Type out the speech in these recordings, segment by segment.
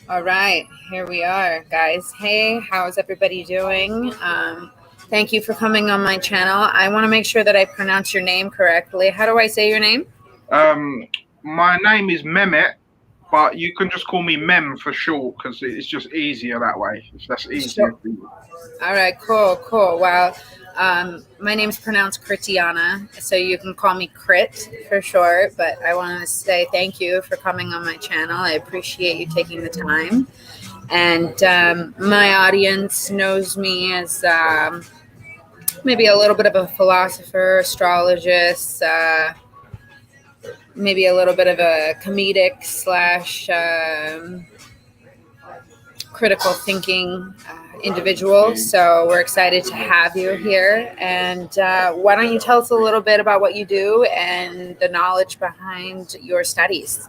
All right, here we are, guys. Hey, how's everybody doing? Thank you for coming on my channel. I want to make sure that I pronounce your name correctly. How do I say your name? Um, my name is Mehmet, but you can just call me Mem for short because it's just easier that way. If that's easier Sure. for you. All right, cool. Well, my name's pronounced Kritanya, so you can call me Crit for short. But I want to say thank you for coming on my channel. I appreciate you taking the time. And my audience knows me as maybe a little bit of a philosopher, astrologist, maybe a little bit of a comedic slash critical thinking individual. So we're excited to have you here. And why don't you tell us a little bit about what you do and the knowledge behind your studies?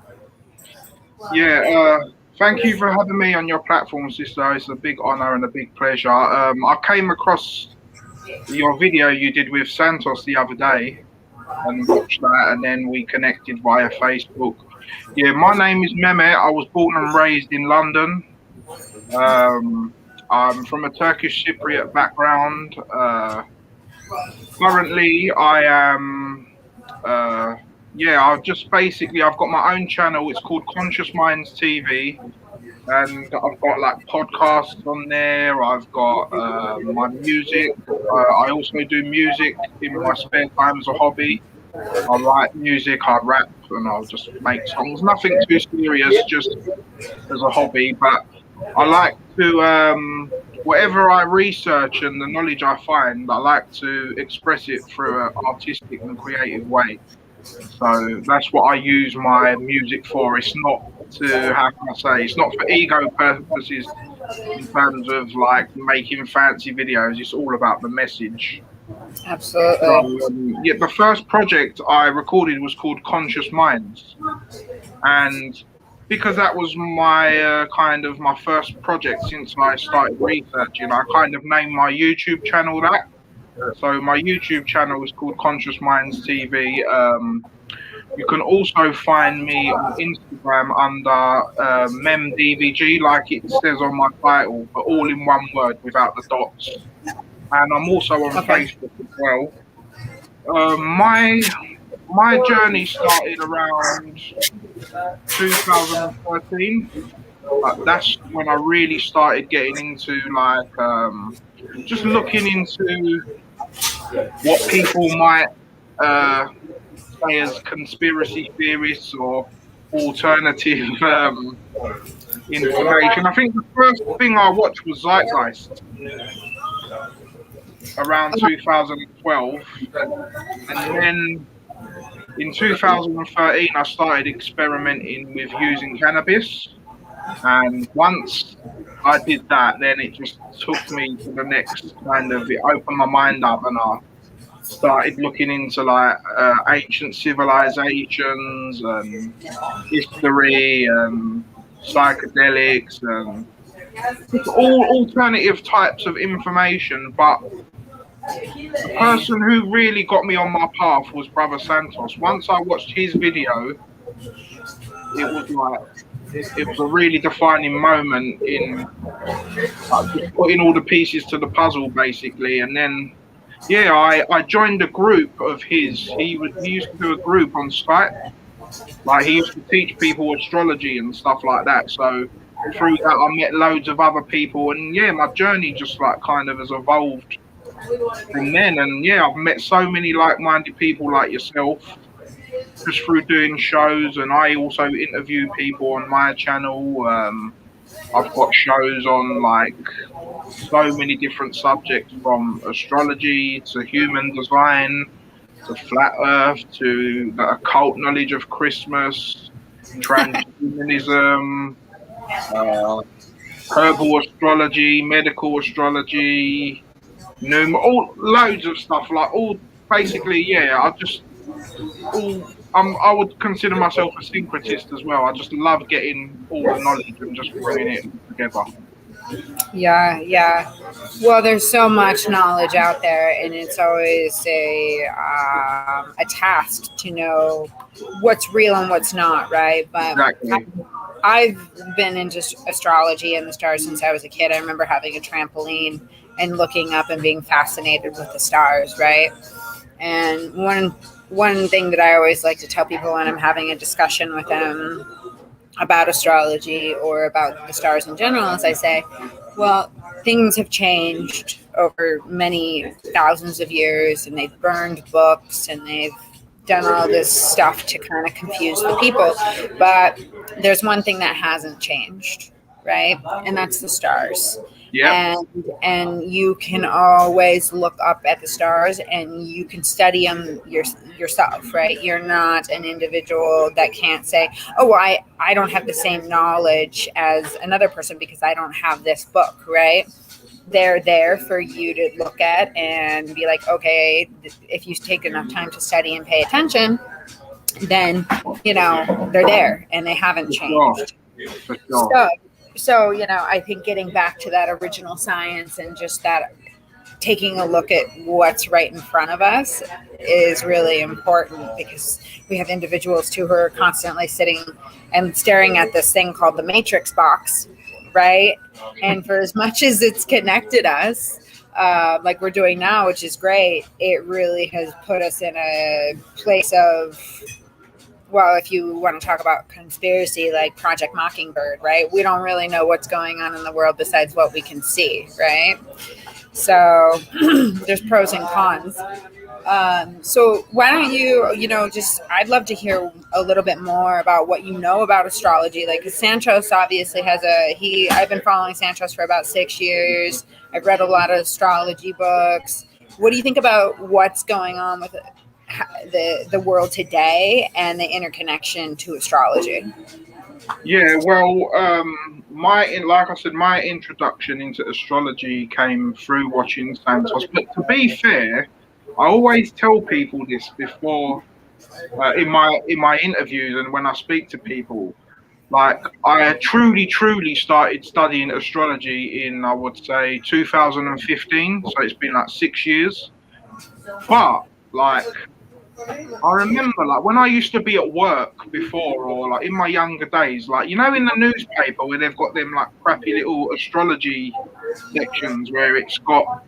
Yeah, thank you for having me on your platform, sister. It's a big honor and a big pleasure. I came across your video you did with Santos the other day and watched that, and then we connected via Facebook. Yeah, my name is Mehmet. I was born and raised in London. Um, I'm from a Turkish Cypriot background. Currently, I am. Uh, yeah, I've got my own channel. It's called Conscious Minds TV, and I've got like podcasts on there. I've got my music. I also do music in my spare time as a hobby. I write music, I rap, and I'll just make songs. Nothing too serious, just as a hobby. But I like to whatever I research and the knowledge I find, I like to express it through an artistic and creative way. So that's what I use my music for. It's not to, how can I say, it's not for ego purposes in terms of like making fancy videos. It's all about the message. So Absolutely. yeah, the first project I recorded was called Conscious Minds, and because that was my kind of my first project since I started researching, I kind of named my YouTube channel that. So my YouTube channel is called Conscious Minds TV. You can also find me on Instagram under MemDVG, like it says on my title, but all in one word without the dots. And I'm also on Okay. Facebook as well. My journey started around 2013. That's when I really started getting into like just looking into what people might uh, say as conspiracy theorists or alternative information. I think the first thing I watched was Zeitgeist around 2012, and then in 2013 I started experimenting with using cannabis. And once I did that, then it just took me to the next kind of, it opened my mind up, and I started looking into like ancient civilizations and history and psychedelics and just all alternative types of information. But the person who really got me on my path was Brother Santos. Once I watched his video, it was like, it was a really defining moment in just putting all the pieces to the puzzle, basically. And then, yeah, I joined a group of his. He used to do a group on Skype. Like he used to teach people astrology and stuff like that. So through that, I met loads of other people, and yeah, my journey just like kind of has evolved from then. And yeah, I've met so many like-minded people like yourself just through doing shows, and I also interview people on my channel. I've got shows on like so many different subjects, from astrology to human design to flat earth to the occult knowledge of Christmas, transhumanism, uh, herbal astrology, medical astrology, all loads of stuff. Like all basically, yeah. I would consider myself a syncretist as well. I just love getting all the knowledge and just bringing it together. Yeah. Well, there's so much knowledge out there, and it's always a task to know what's real and what's not, right? But Exactly. I've been into astrology and the stars since I was a kid. I remember having a trampoline and looking up and being fascinated with the stars, right? And one thing that I always like to tell people when I'm having a discussion with them about astrology or about the stars in general is I say, well, things have changed over many thousands of years, and they've burned books and they've done all this stuff to kind of confuse the people. But there's one thing that hasn't changed, right? And that's the stars. Yep. And you can always look up at the stars and you can study them yourself, right? You're not an individual that can't say, oh, I don't have the same knowledge as another person because I don't have this book, right? They're there for you to look at and be like, okay, if you take enough time to study and pay attention, then, they're there and they haven't changed. For sure. So, I think getting back to that original science and just that taking a look at what's right in front of us is really important, because we have individuals too who are constantly sitting and staring at this thing called the matrix box, right? And for as much as it's connected us, like we're doing now, which is great, it really has put us in a place of, well, if you want to talk about conspiracy, like Project Mockingbird, right? We don't really know what's going on in the world besides what we can see, right? So there's pros and cons. So why don't you, I'd love to hear a little bit more about what you know about astrology. Like, Santos obviously I've been following Santos for about 6 years. I've read a lot of astrology books. What do you think about what's going on with the world today and the interconnection to astrology? Yeah, well, like I said, my introduction into astrology came through watching Santos. But to be fair, I always tell people this before in my interviews and when I speak to people. Like, I truly started studying astrology in, I would say, 2015. So it's been like 6 years. But like, I remember, like, when I used to be at work before, or like in my younger days, like, in the newspaper where they've got them like crappy little astrology sections where it's got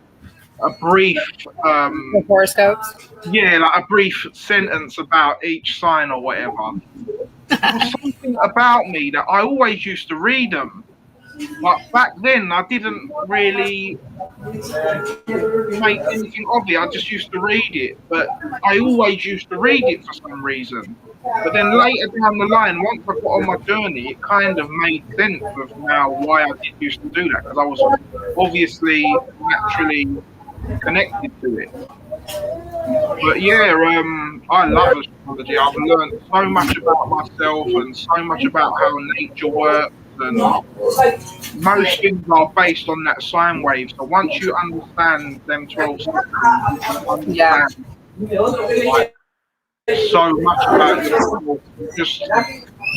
a brief, The horoscopes? yeah, like a brief sentence about each sign or whatever. There was something about me that I always used to read them. But back then, I didn't really make anything of it. I just used to read it, but I always used to read it for some reason. But then later down the line, once I got on my journey, it kind of made sense of now why I did used to do that, because I was obviously naturally connected to it. But yeah, I love astrology. I've learned so much about myself and so much about how nature works, and most things are based on that sine wave. So once you understand them 12 signs, you understand like, so much about yourself. Just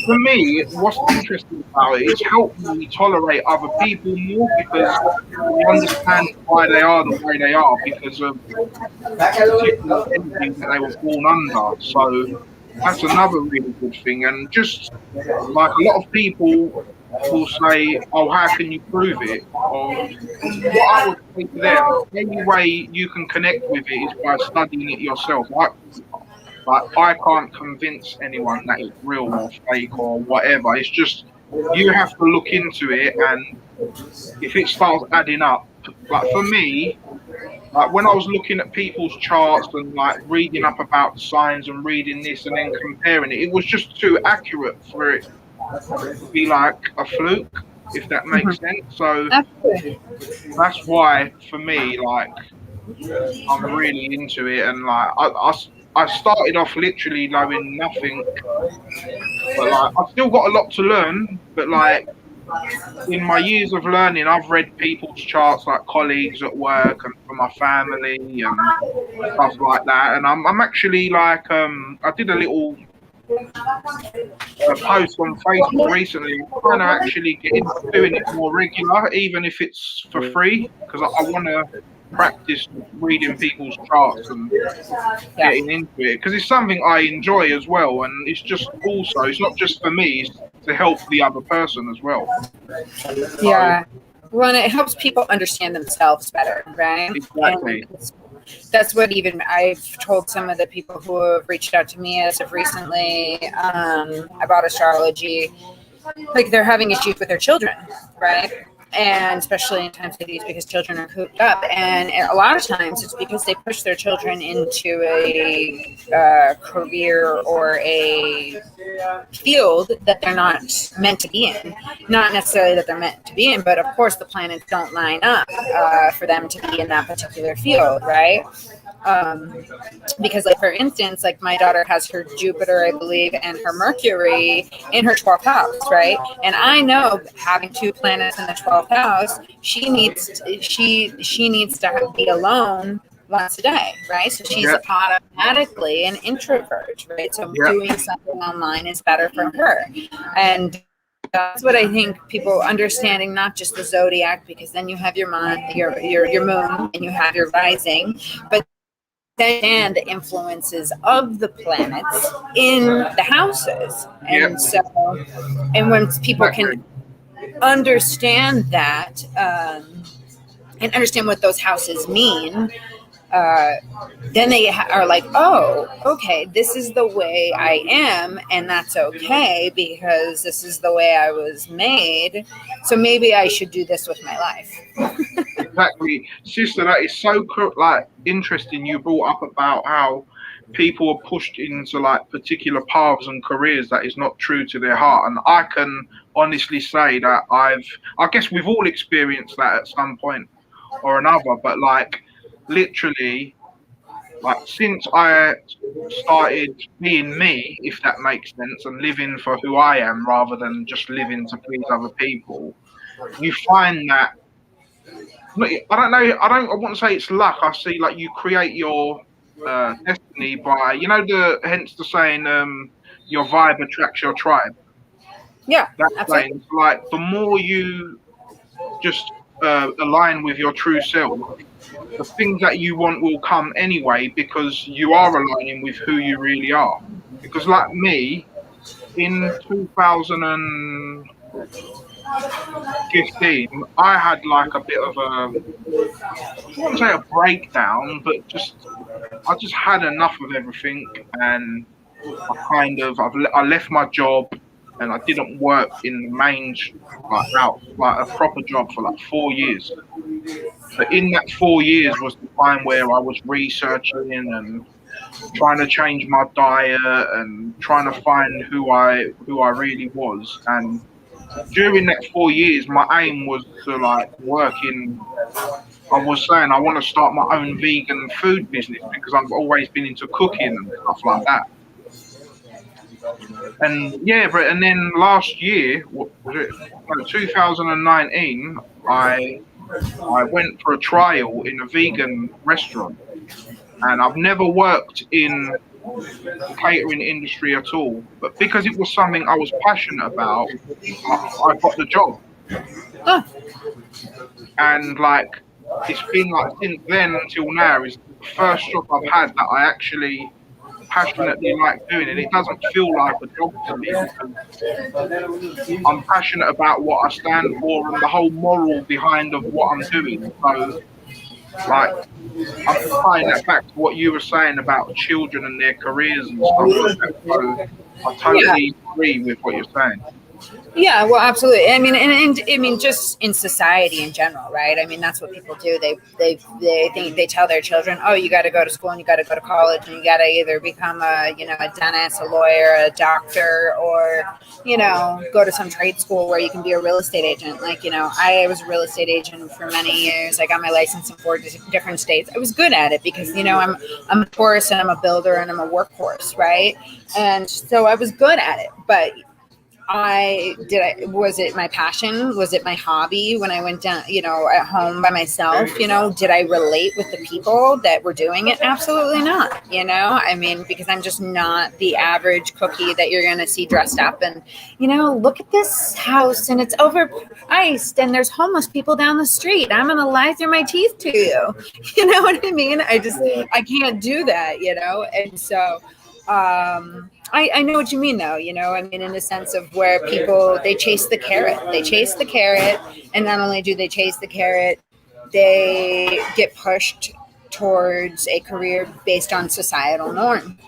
for me, what's interesting about it is helping me tolerate other people more, because I understand why they are the way they are because of particular energy that they were born under. So that's another really good thing. And just like, a lot of people will say, "Oh, how can you prove it?" Or what I would say to them, the only way you can connect with it is by studying it yourself. Like, I can't convince anyone that it's real or fake or whatever. It's just, you have to look into it, and if it starts adding up, like for me, like when I was looking at people's charts and like reading up about signs and reading this and then comparing it, it was just too accurate for it to be like a fluke, if that makes sense. So that's why, for me, like, I'm really into it, and like I started off literally knowing nothing, but like I've still got a lot to learn. But like, in my years of learning, I've read people's charts, like colleagues at work and for my family and stuff like that. And I'm actually like, I did a little post on Facebook recently. I'm trying to actually get into doing it more regular, even if it's for free, because I want to practice reading people's charts and getting into it, because it's something I enjoy as well. And it's just also, it's not just for me, it's to help the other person as well. Yeah. Well, and it helps people understand themselves better, right? Exactly. And that's what even I've told some of the people who have reached out to me as of recently about astrology. Like they're having issues with their children, right? And especially in times like these because children are cooped up. And a lot of times it's because they push their children into a career or a field that they're not meant to be in. Not necessarily that they're meant to be in, but of course the planets don't line up for them to be in that particular field, right? Because like for instance, like my daughter has her Jupiter, I believe, and her Mercury in her 12th house, right? And I know having two planets in the 12th house, she needs to be alone once a day, right? So she's automatically an introvert, right? So doing something online is better for her. And that's what I think people understanding not just the zodiac, because then you have your moon and you have your rising, but and the influences of the planets in the houses. And so, and when people can understand that and understand what those houses mean, then they are like, oh, okay, this is the way I am, and that's okay because this is the way I was made. So maybe I should do this with my life. Exactly, sister. That is so like interesting. You brought up about how people are pushed into like particular paths and careers that is not true to their heart, and I can honestly say that I guess we've all experienced that at some point or another. But like literally, like since I started being me, if that makes sense, and living for who I am rather than just living to please other people, you find that I don't know. I wouldn't say it's luck. I see like you create your destiny by, hence the saying, your vibe attracts your tribe. Yeah, That's absolutely. saying like the more you just align with your true self, the things that you want will come anyway because you are aligning with who you really are. Because like me, in 2015, I had like a bit of I wouldn't say a breakdown, but I just had enough of everything, and I left my job, and I didn't work in the main like a proper job for like 4 years. But in that 4 years was the time where I was researching and trying to change my diet and trying to find who I really was. And during that 4 years, my aim was to like work in. I was saying I want to start my own vegan food business because I've always been into cooking and stuff like that. And yeah, but and then last year, what was it? No, 2019, I went for a trial in a vegan restaurant, and I've never worked in the catering industry at all. But because it was something I was passionate about, I got the job. Oh. And like it's been like since then until now is the first job I've had that I actually passionately like doing, and it doesn't feel like a job to me because I'm passionate about what I stand for and the whole moral behind of what I'm doing. So like I'm tying that back to what you were saying about children and their careers and stuff like that. So I totally agree with what you're saying. Yeah, well, absolutely. I mean, and I mean, just in society in general, right? I mean, that's what people do. They think they tell their children, oh, you got to go to school and you got to go to college and you got to either become a dentist, a lawyer, a doctor, or go to some trade school where you can be a real estate agent. Like I was a real estate agent for many years. I got my license in 4 different states. I was good at it because I'm a Taurus and I'm a builder and I'm a workhorse, right? And so I was good at it, but was it my passion? Was it my hobby when I went down, at home by myself? Did I relate with the people that were doing it? Absolutely not. I mean, because I'm just not the average cookie that you're going to see dressed up and, look at this house and it's overpriced and there's homeless people down the street. I'm going to lie through my teeth to you. You know what I mean? I can't do that, and so, I know what you mean, though. I mean, in the sense of where people, they chase the carrot. They chase the carrot, and not only do they chase the carrot, they get pushed towards a career based on societal norm.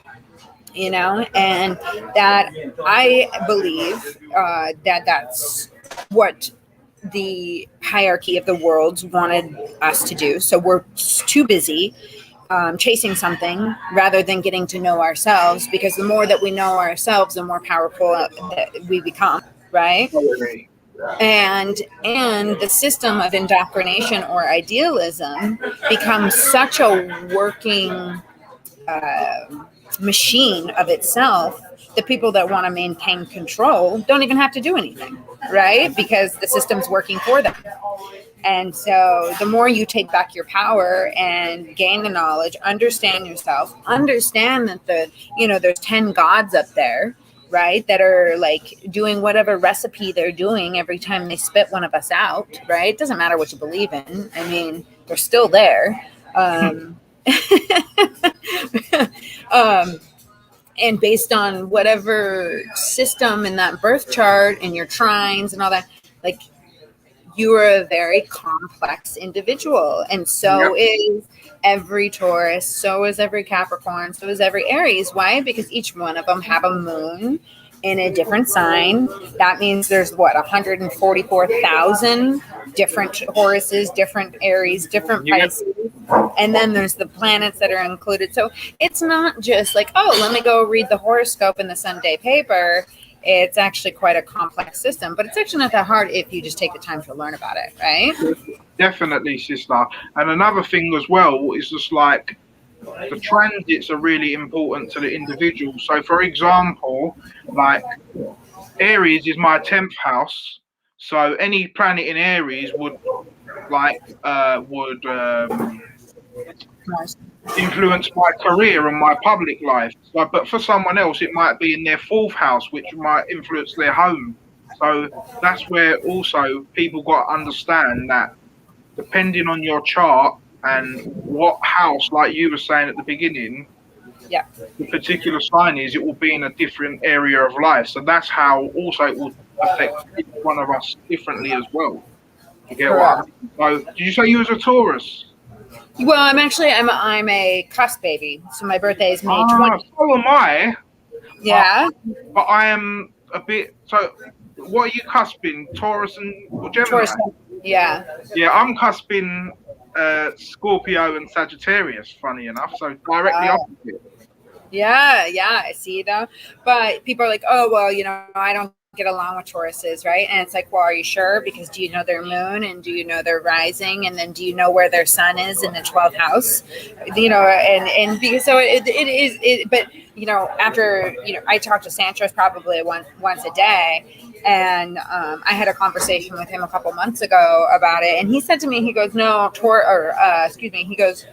And that, I believe, that that's what the hierarchy of the world wanted us to do. So we're too busy chasing something rather than getting to know ourselves, because the more that we know ourselves, the more powerful that we become, right? And the system of indoctrination or idealism becomes such a working machine of itself. The people that want to maintain control don't even have to do anything, right? Because the system's working for them. And so the more you take back your power and gain the knowledge, understand yourself, understand that there's 10 gods up there, right, that are like doing whatever recipe they're doing every time they spit one of us out, right? It doesn't matter what you believe in. I mean, they're still there. Um, and based on whatever system in that birth chart and your trines and all that, like, you are a very complex individual, and so is every Taurus, so is every Capricorn, so is every Aries. Why? Because each one of them have a moon in a different sign. That means there's 144,000 different Tauruses, different Aries, different Pisces. And then there's the planets that are included. So it's not just like, oh, let me go read the horoscope in the Sunday paper. It's actually quite a complex system, but it's actually not that hard if you just take the time to learn about it, right? Definitely, sister. And another thing as well is just like the transits are really important to the individual. So, for example, like Aries is my 10th house. So any planet in Aries would influence my career and my public life. So, but for someone else, it might be in their 4th house, which might influence their home. So that's where also people got to understand that depending on your chart and what house, like you were saying at the beginning, the particular sign is, it will be in a different area of life. So that's how also it will affect each one of us differently as well. You get what I mean? So, did you say you was a Taurus? Well, I'm a cusp baby, so my birthday is May 20th. So am I. Yeah. But I am a bit. So, what are you cusping? Taurus and Gemini? Taurus, yeah. Yeah, I'm cusping Scorpio and Sagittarius, funny enough. So, directly opposite. Yeah, I see though. But people are like, oh, well, I don't get along with Tauruses, right? And it's like, well, are you sure? Because do you know their moon, and do you know their rising, and then do you know where their sun is in the 12th house? And because so it is. But after I talk to Sanchez probably once a day. And I had a conversation with him a couple months ago about it, and he said to me, he goes, no, he goes,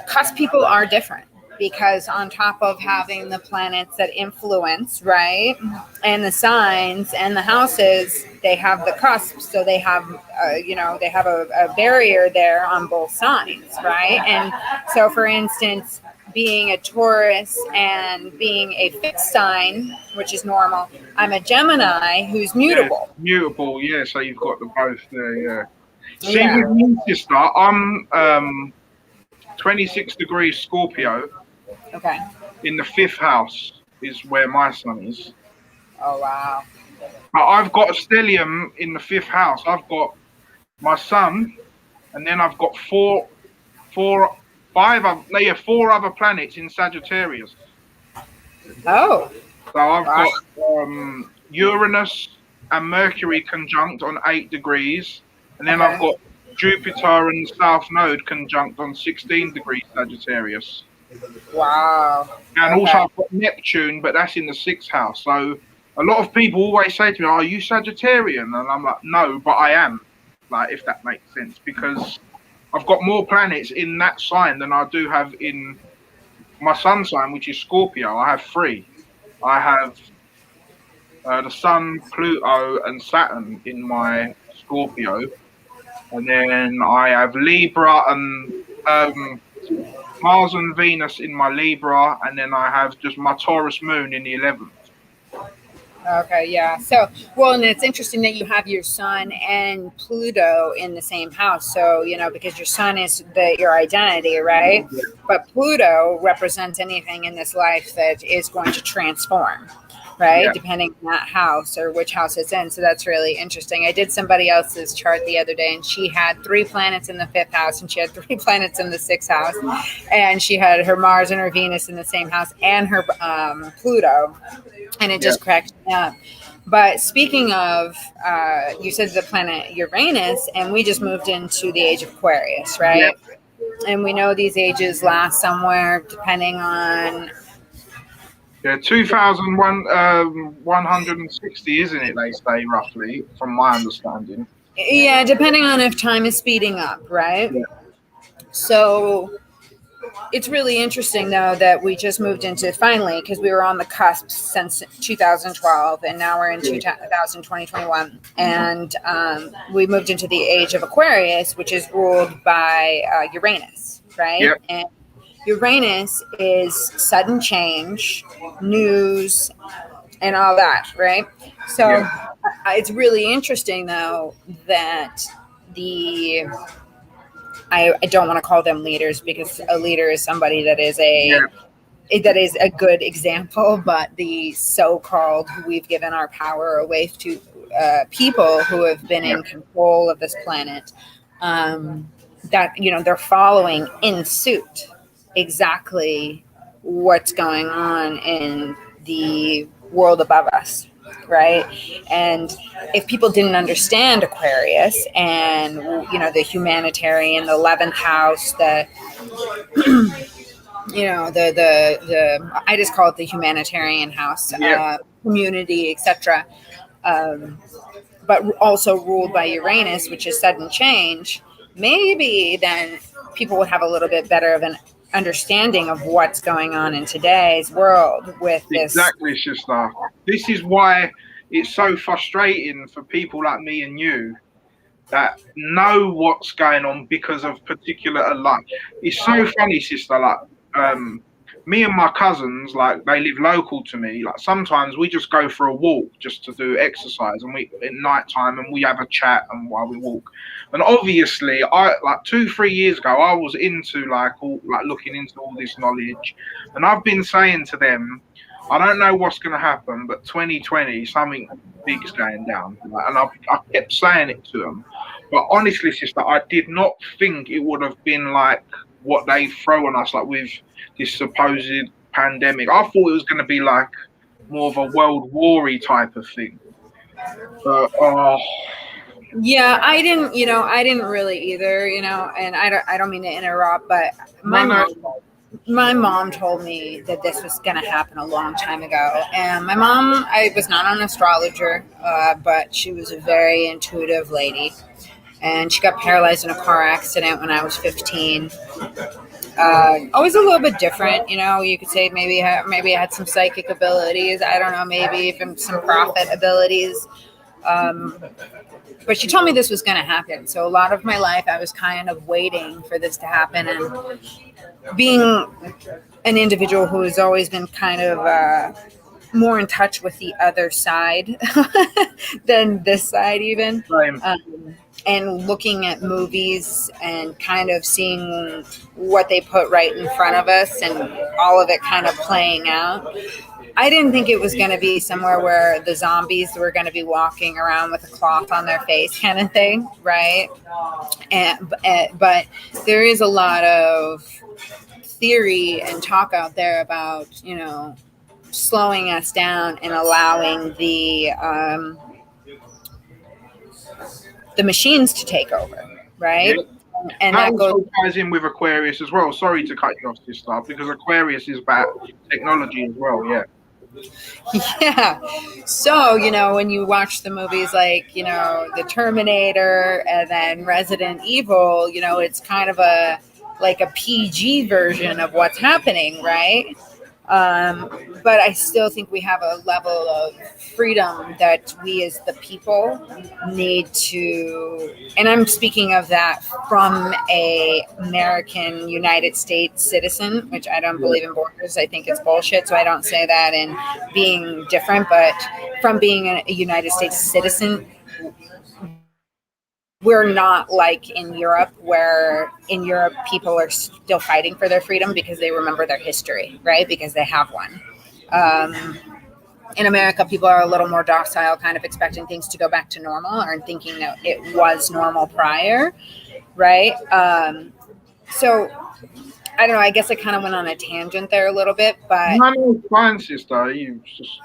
cusp people are different, because on top of having the planets that influence, right, and the signs and the houses, they have the cusps. So they have, they have a barrier there on both signs, right? And so, for instance, being a Taurus and being a fixed sign, which is normal, I'm a Gemini who's mutable. Yeah, mutable, yeah. So you've got the both there, yeah. See, with me, sister, I'm 26 degrees Scorpio. Okay. In the 5th house is where my sun is. Oh, wow. But I've got a stellium in the 5th house. I've got my sun, and then I've got four other planets in Sagittarius. Oh. So I've got Uranus and Mercury conjunct on 8 degrees, and then I've got Jupiter and the South Node conjunct on 16 degrees Sagittarius. Wow. And also I've got Neptune, but that's in the 6th house. So a lot of people always say to me, are you Sagittarian? And I'm like, no, but I am. Like, if that makes sense, because I've got more planets in that sign than I do have in my sun sign, which is Scorpio. I have 3. I have the Sun, Pluto, and Saturn in my Scorpio. And then I have Libra and Mars and Venus in my Libra, and then I have just my Taurus moon in the 11th. Okay, yeah. So, well, and it's interesting that you have your sun and Pluto in the same house. So, because your sun is your identity, right? Yeah. But Pluto represents anything in this life that is going to transform, right? Yeah. Depending on that house or which house it's in. So that's really interesting. I did somebody else's chart the other day, and she had 3 planets in the 5th house, and she had 3 planets in the 6th house, and she had her Mars and her Venus in the same house, and her Pluto. And it just cracked me up. But speaking of, you said the planet Uranus, and we just moved into the age of Aquarius, right? Yeah. And we know these ages last somewhere depending on. Yeah, 2,160, isn't it? They say roughly, from my understanding. Yeah, depending on if time is speeding up, right? Yeah. So it's really interesting, though, that we just moved into finally, because we were on the cusp since 2012, and now we're in 2021, and we moved into the age of Aquarius, which is ruled by Uranus, right? Yep. And Uranus is sudden change, news, and all that, right? So it's really interesting, though, that I don't want to call them leaders, because a leader is somebody that is a good example, but the so-called, we've given our power away to people who have been in control of this planet, that they're following in suit exactly what's going on in the world above us, right? And if people didn't understand Aquarius and the humanitarian, the 11th house, the I just call it the humanitarian house, community, etc., but also ruled by Uranus, which is sudden change, maybe then people would have a little bit better of an understanding of what's going on in today's world with this. Exactly, sister. This is why it's so frustrating for people like me and you that know what's going on because of particular, like, it's so funny, sister. Like, me and my cousins, like, they live local to me. Like, sometimes we just go for a walk just to do exercise, and we at night time, and we have a chat and while we walk. And obviously, I like 2-3 years ago, I was into looking into all this knowledge, and I've been saying to them, I don't know what's going to happen, but 2020, something big's going down. And I kept saying it to them. But honestly, sister, I did not think it would have been like what they throw on us, like with this supposed pandemic. I thought it was going to be like more of a world war-y type of thing. Yeah, I didn't really either, and I don't mean to interrupt, but my mom told me that this was going to happen a long time ago. And my mom, I was not an astrologer, but she was a very intuitive lady. And she got paralyzed in a car accident when I was 15. Always a little bit different, you could say maybe I had some psychic abilities. I don't know, maybe even some prophet abilities. But she told me this was going to happen. So a lot of my life, I was kind of waiting for this to happen. And being an individual who has always been kind of more in touch with the other side than this side even, and looking at movies and kind of seeing what they put right in front of us and all of it kind of playing out. I didn't think it was going to be somewhere where the zombies were going to be walking around with a cloth on their face kind of thing, right? But there is a lot of theory and talk out there about, slowing us down and allowing the machines to take over, right? Yeah. And that also ties in with Aquarius as well. Sorry to cut you off, sister, because Aquarius is about technology as well. Yeah. So, when you watch the movies like, The Terminator and then Resident Evil, it's kind of a PG version of what's happening, right? But I still think we have a level of freedom that we as the people need to, and I'm speaking of that from a American United States citizen, which I don't believe in borders. I think it's bullshit. So I don't say that in being different, but from being a United States citizen, we're not like in Europe, where in Europe people are still fighting for their freedom because they remember their history, right? Because they have one. Um, in America, people are a little more docile, kind of expecting things to go back to normal or thinking that it was normal prior, right? So I don't know. I guess I kind of went on a tangent there a little bit, but No, no, it's fine, sister. You just,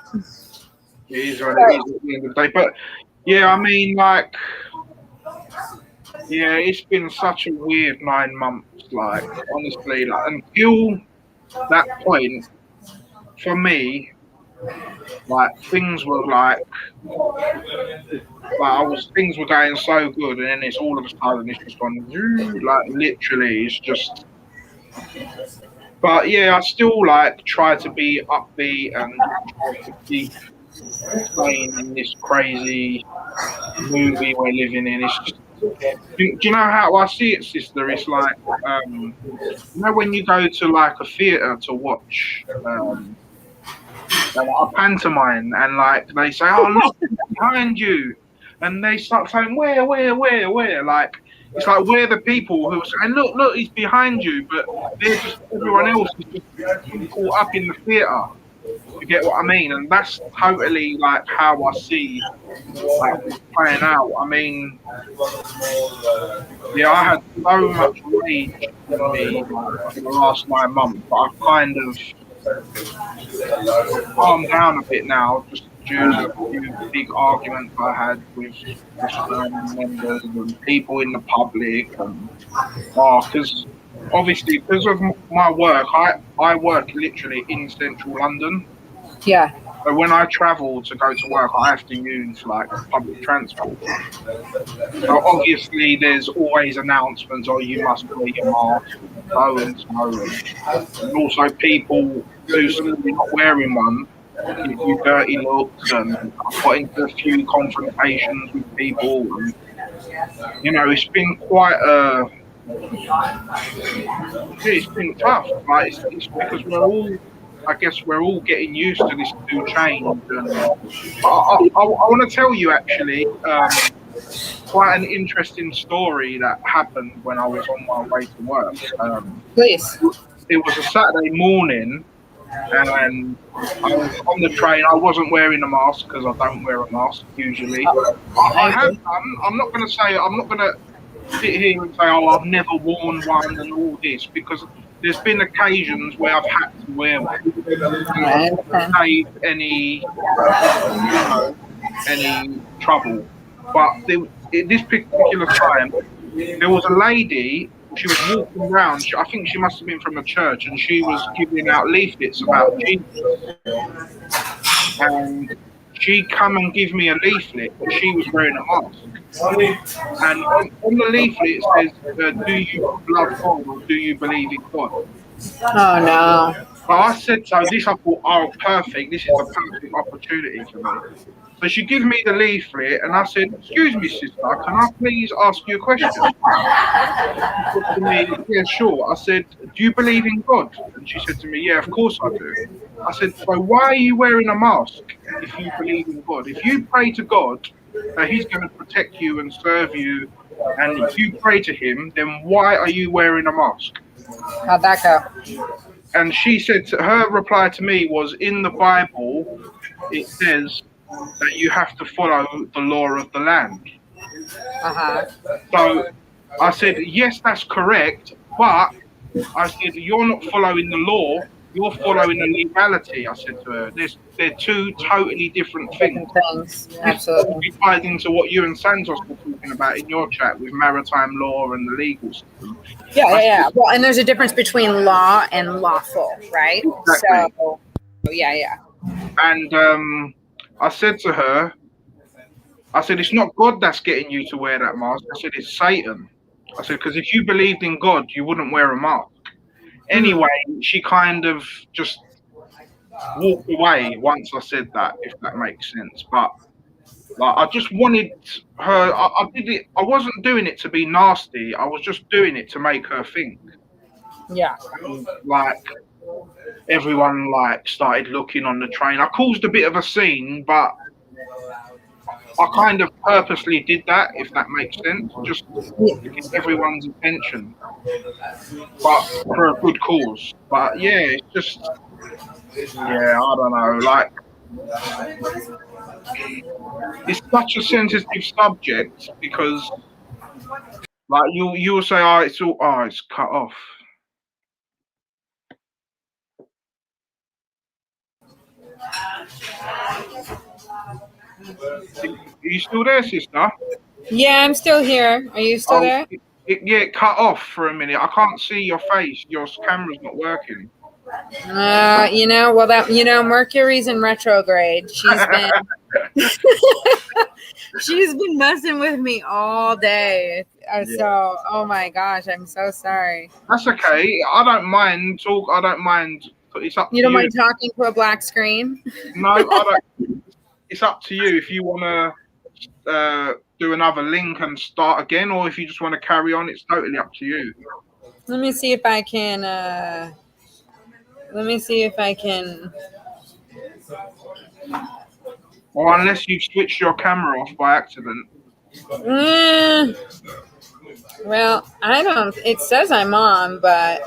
it is what it is at the end of the day. But yeah, I mean, like, yeah, it's been such a weird 9 months. Like, honestly, like until that point, for me, like things were like I was things were going so good, and then it's all of a sudden it's just gone like literally it's just. But yeah, I still like try to be upbeat and try to keep sane in this crazy movie we're living in. It's just, do you know how I see it, sister? It's like when you go to like a theatre to watch a pantomime, and like they say, "Oh, look behind you," and they start saying, "Where?" Like it's like we're the people who are saying, "Look, look, he's behind you," but they're just everyone else is just too caught up in the theatre. You get what I mean? And that's totally like how I see like this playing out. I mean, yeah, I had so much rage in me like for the last 9 months, but I've kind of calmed down a bit now, just due to a few big arguments I had with family members and people in the public, and because obviously because of my work, I work literally in central London. yeah. So when I travel to go to work, I have to use like public transport. So obviously there's always announcements, oh, you must wear your mask, so and so, and also people who see you not wearing one give you dirty looks, and I've got into a few confrontations with people, and it's been quite it's been tough. Like it's because I guess we're all getting used to this new change, and I want to tell you actually quite an interesting story that happened when I was on my way to work. Please. It was a Saturday morning, and I was on the train. I wasn't wearing a mask because I don't wear a mask usually. I have done. I'm not going to say. I'm not going to sit here and say, "Oh, I've never worn one," and all this, because there's been occasions where I've had to wear one, and I've saved any trouble. But in this particular time, there was a lady. She was walking around. I think she must have been from a church, and she was giving out leaflets about Jesus. And she come and give me a leaflet, but she was wearing a mask. And on the leaflet it says, "Do you love God or do you believe in God?" Oh no. But I said so. I thought, oh, perfect. This is a perfect opportunity for me. So she gave me the leaflet, and I said, "Excuse me, sister, can I please ask you a question?" She said to me, "Yeah, sure." I said, "Do you believe in God?" And she said to me, "Yeah, of course I do." I said, "So why are you wearing a mask if you believe in God? If you pray to God that He's going to protect you and serve you, and if you pray to Him, then why are you wearing a mask?" How'd that go? And she said, her reply to me was, "In the Bible, it says that you have to follow the law of the land." Uh-huh. So I said, "Yes, that's correct, but," I said, "you're not following the law, you're following the legality." I said to her, they're two totally different things. Different things. This Absolutely. ties into what you and Santos were talking about in your chat with maritime law and the legal system. Yeah. Well, and there's a difference between law and lawful, right? Exactly. So, yeah. And I said to her, I said, "It's not God that's getting you to wear that mask." I said, "It's Satan." I said, "Because if you believed in God, you wouldn't wear a mask." Anyway, she kind of just walked away once I said that, if that makes sense. But like, I just wanted her. I did it. I wasn't doing it to be nasty. I was just doing it to make her think. Yeah. And, like everyone like started looking on the train. I caused a bit of a scene, but I kind of purposely did that, if that makes sense, just to get everyone's attention, but for a good cause. But yeah, it's just yeah, I don't know. Like it's such a sensitive subject because like you will say, oh, it's all it's cut off. Are you still there, sister? Yeah, I'm still here. Are you still Oh, there? yeah, it cut off for a minute. I can't see your face. Your camera's not working. Well, Mercury's in retrograde. She's been messing with me all day. Yeah, So, oh my gosh, I'm so sorry. that's okay. I don't mind talk. I don't mind. It's up You to don't you. mind talking to a black screen? No, I don't. It's up to you if you want to do another link and start again, or if you just want to carry on. It's totally up to you. Let me see if I can. Let me see if I can. Or unless you've switched your camera off by accident. Eh, well, I don't. It says I'm on, but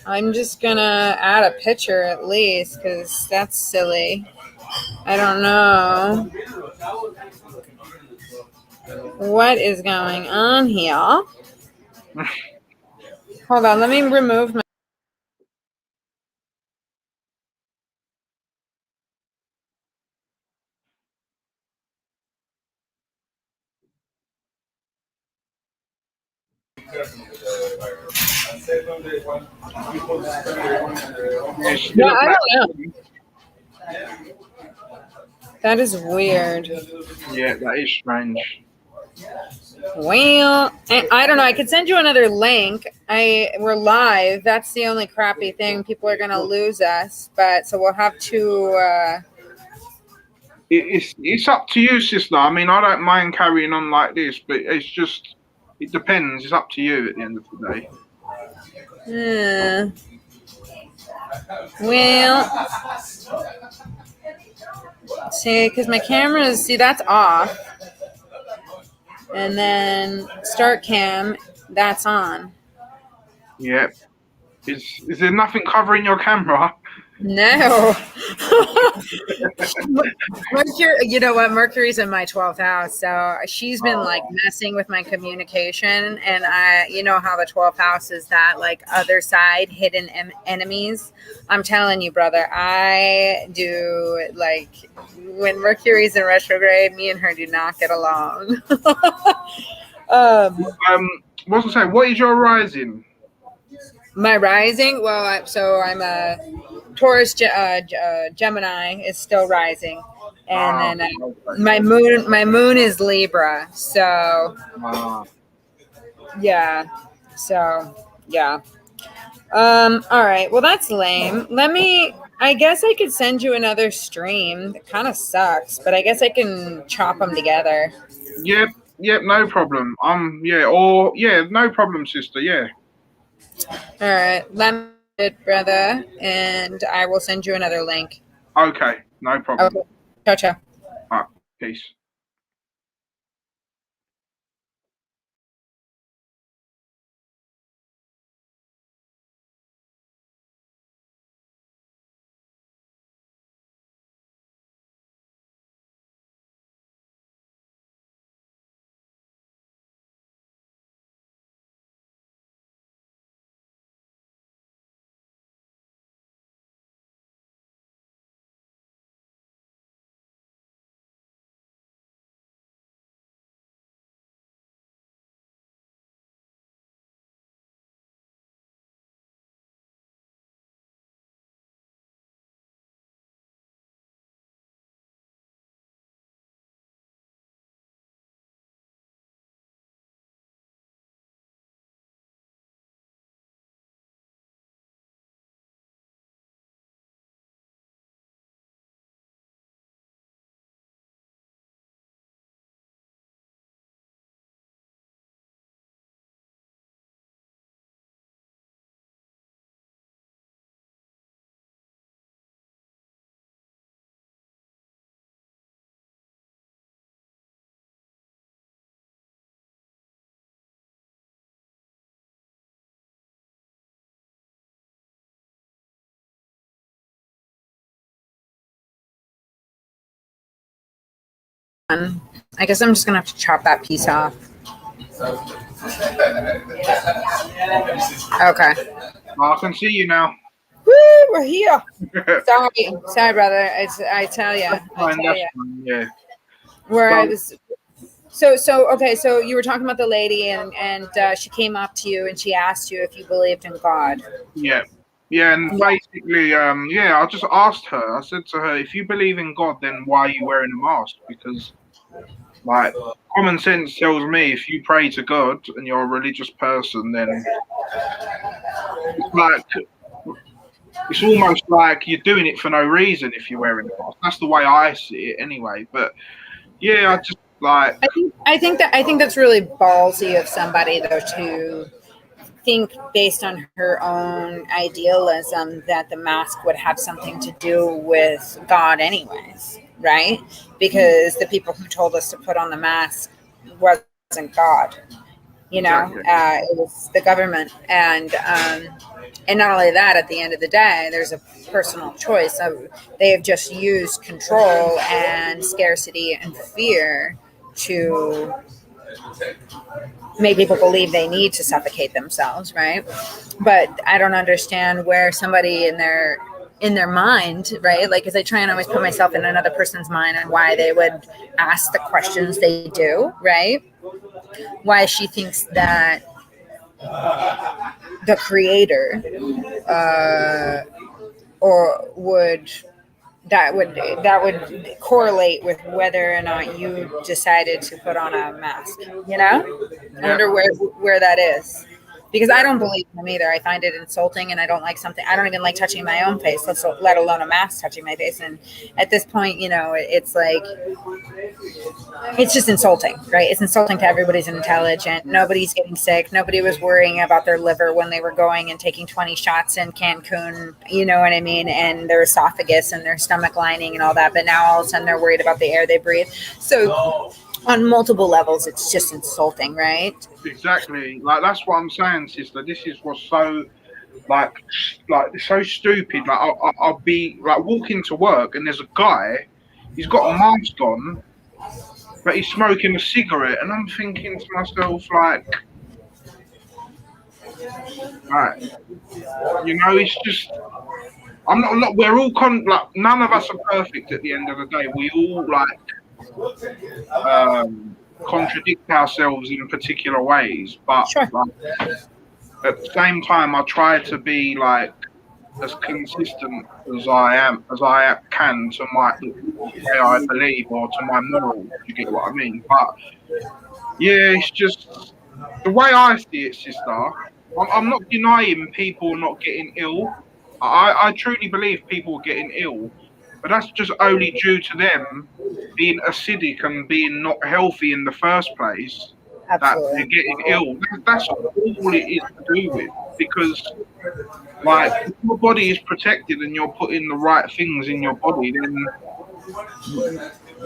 I'm just gonna add a picture at least because that's silly. I don't know what is going on here. Hold on, let me remove my. It's Yeah, still a I black don't know. screen. That is weird. Yeah, that is strange. Well, I don't know. I could send you another link. We're live. That's the only crappy thing. People are gonna lose us, but so we'll have to. It's up to you, sister. I mean, I don't mind carrying on like this, but it's just it depends. It's up to you at the end of the day. Uh, well, see, because my camera is that's off, and then start cam that's on. Yeah. Is there nothing covering your camera? No. Mercury, you know what? Mercury's in my 12th house, so she's been like Oh, messing with my communication, and you know how the 12th house is that like other side, hidden enemies. I'm telling you, brother, I do like when Mercury's in retrograde, me and her do not get along. um, what's I say? What is your rising? my rising, well, I'm a Taurus, Gemini is still rising, and Ah, then okay. my moon is Libra. So Ah, yeah, so yeah. All right. Well, that's lame. Let me. I guess I could send you another stream. It kind of sucks, but I guess I can chop them together. yep, yep, no problem. Yeah, or yeah, no problem, sister. Yeah. All right. Let me do it, brother, and I will send you another link. Okay, no problem. Okay. Ciao, ciao. Right, peace. I guess I'm just gonna have to chop that piece off. Okay. I can see you now. Woo, we're here. Sorry, brother. I tell you. Fine, that's fine, yeah. Where I So, was. Okay. So you were talking about the lady, and she came up to you and she asked you if you believed in God. yeah. Yeah, and basically, yeah, I just asked her. I said to her, if you believe in God, then why are you wearing a mask? Because, like, common sense tells me if you pray to God and you're a religious person, then it's like it's almost like you're doing it for no reason if you're wearing a mask. That's the way I see it, anyway. But yeah, I just like I think that's really ballsy of somebody though to think based on her own idealism that the mask would have something to do with God anyways, right? Because the people who told us to put on the mask wasn't God, exactly. it was the government. And not only that, at the end of the day, there's a personal choice. They have just used control and scarcity and fear to make people believe they need to suffocate themselves, right? But I don't understand where somebody in their mind, right? Like, as I try and always put myself in another person's mind and why they would ask the questions they do, right? Why she thinks that the creator or would correlate with whether or not you decided to put on a mask. I Yeah, wonder where that is, because I yeah. don't believe in them either. I find it insulting, and I don't like something. I don't even like touching my own face, let alone a mask touching my face. And at this point, it's like it's just insulting, right? It's insulting to everybody's intelligent. Nobody's getting sick. Nobody was worrying about their liver when they were going and taking 20 shots in Cancun, you know what I mean? And their esophagus and their stomach lining and all that. But now all of a sudden they're worried about the air they breathe. So on multiple levels, it's just insulting, right? Exactly. Like that's what I'm saying, sister. This is what's so like so stupid. Like I'll be like walking to work and there's a guy. He's got a mask on, but he's smoking a cigarette, and I'm thinking to myself like, it's just I'm not. We're all like none of us are perfect at the end of the day. We all contradict ourselves in particular ways, but Sure. like, at the same time, I try to be like as consistent as I can to my way I believe or to my morals. You get what I mean? But yeah, it's just the way I see it, sister. I'm not denying people not getting ill. I truly believe people are getting ill, but that's just only due to them being acidic and being not healthy in the first place. That they're Absolutely. getting ill. That's all it is to do with. Because like if your body is protected and you're putting the right things in your body, then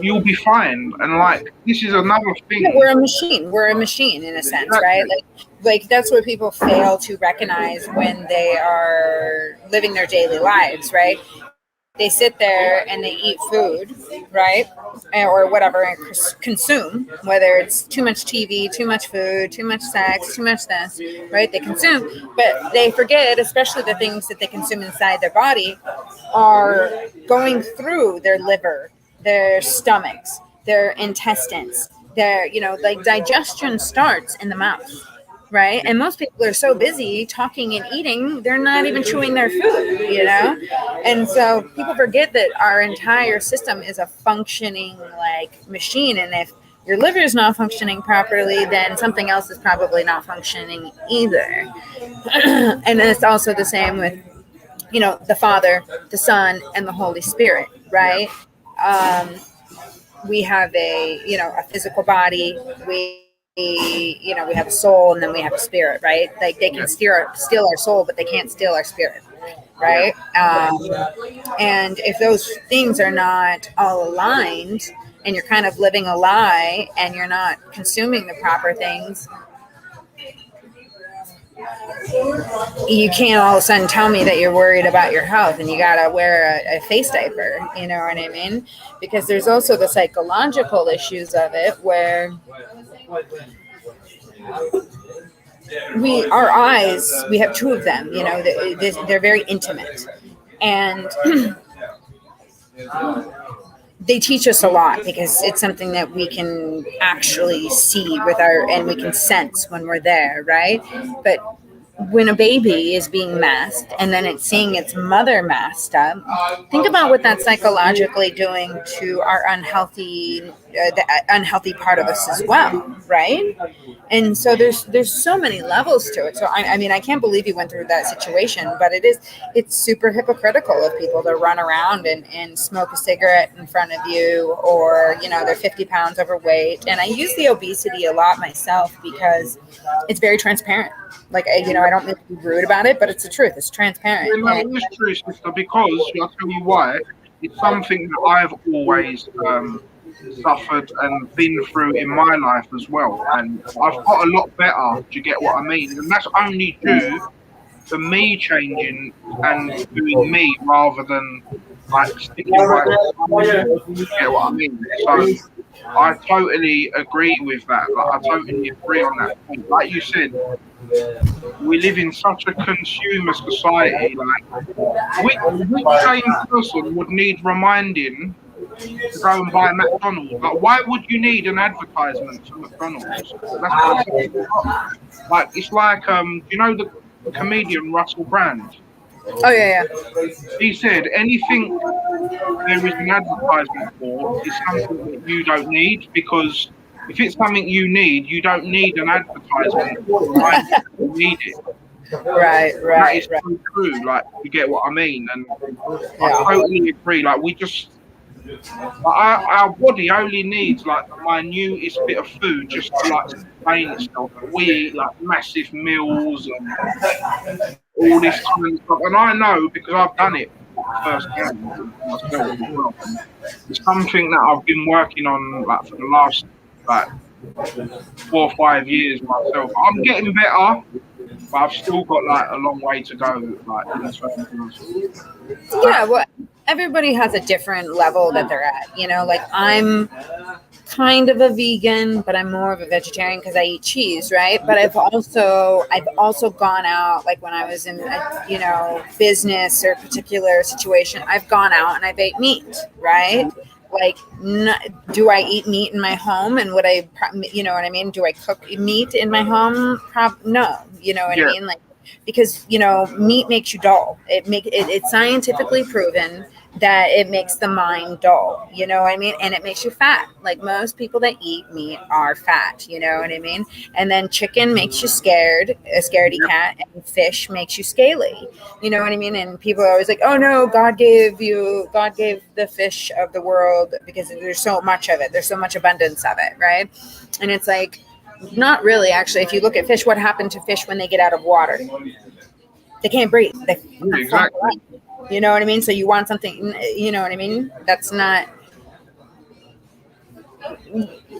you'll be fine. And like this is another Yeah, thing. we're a machine. We're a machine in a sense, right? Exactly. Like that's what people fail to recognize when they are living their daily lives, right? They sit there and they eat food, right? Or whatever, and consume, whether it's too much TV, too much food, too much sex, too much this, right? They consume, but they forget, especially the things that they consume inside their body are going through their liver, their stomachs, their intestines, like digestion starts in the mouth, right? And most people are so busy talking and eating, they're not even chewing their food. And so people forget that our entire system is a functioning like machine. And if your liver is not functioning properly, then something else is probably not functioning either. And then it's also the same with, the Father, the Son, and the Holy Spirit, Yeah. right? We have a physical body. We have a soul, and then we have a spirit, right? Like they Yeah. can steal our soul, but they can't steal our spirit, Yeah. right? And if those things are not all aligned, and you're kind of living a lie, and you're not consuming the proper things, you can't all of a sudden tell me that you're worried about your health and you gotta wear a face diaper. You know what I mean? Because there's also the psychological issues of it where our eyes, we have two of them, you know, they're very intimate. And they teach us a lot because it's something that we can actually see with and we can sense when we're there, right? But when a baby is being masked and then it's seeing its mother masked up, think about what that's psychologically doing to our the unhealthy part of us as well, right? And so there's so many levels to it. So I mean, I can't believe you went through that situation, but it's super hypocritical of people to run around and smoke a cigarette in front of you, or you know, they're 50 pounds overweight. And I use the obesity a lot myself because it's very transparent. Like, you know, I don't mean to be rude about it, but it's the truth. It's transparent. No, it is true, sister, because I'll tell you why. It's something that I've always suffered and been through in my life as well. And I've got a lot better, do you get what I mean? And that's only due to me changing and doing me rather than like sticking right. Do you get what I mean? So I totally agree with that. Like, I totally agree on that point. Like you said, we live in such a consumer society. Like, which same person would need reminding to go and buy McDonald's? Like, why would you need an advertisement for McDonald's? That's what I'm saying. Like, it's like, you know the comedian Russell Brand? Oh yeah. He said anything there is an advertisement for is something that you don't need, because if it's something you need, you don't need an advertisement to remind you need it. Right. That is so true. Like, you get what I mean? And I totally agree. Like, we just, our body only needs like the minutest bit of food just to like sustain itself. We eat like massive meals and all this kind of stuff. And I know because I've done it firsthand myself as well. It's something that I've been working on like for the last like 4 or 5 years myself. I'm getting better, but I've still got like a long way to go. Like, in terms of, yeah, well, everybody has a different level that they're at. You know, like I'm kind of a vegan, but I'm more of a vegetarian because I eat cheese, right? But I've also gone out, like when I was in a, you know, business or particular situation, I've gone out and I've ate meat, right? Like, do I eat meat in my home? And would I, you know what I mean? Do I cook meat in my home? No, you know what I mean? Like, because, you know, meat makes you dull. It's scientifically proven that it makes the mind dull, you know what I mean? And it makes you fat. Like most people that eat meat are fat, you know what I mean? And then chicken makes you scared, a scaredy cat, and fish makes you scaly, you know what I mean? And people are always like, oh no, God gave the fish of the world because there's so much of it. There's so much abundance of it, right? And it's like, not really, actually. If you look at fish, what happened to fish when they get out of water? They can't breathe. exactly. You know what I mean? So you want something, you know what I mean? That's not,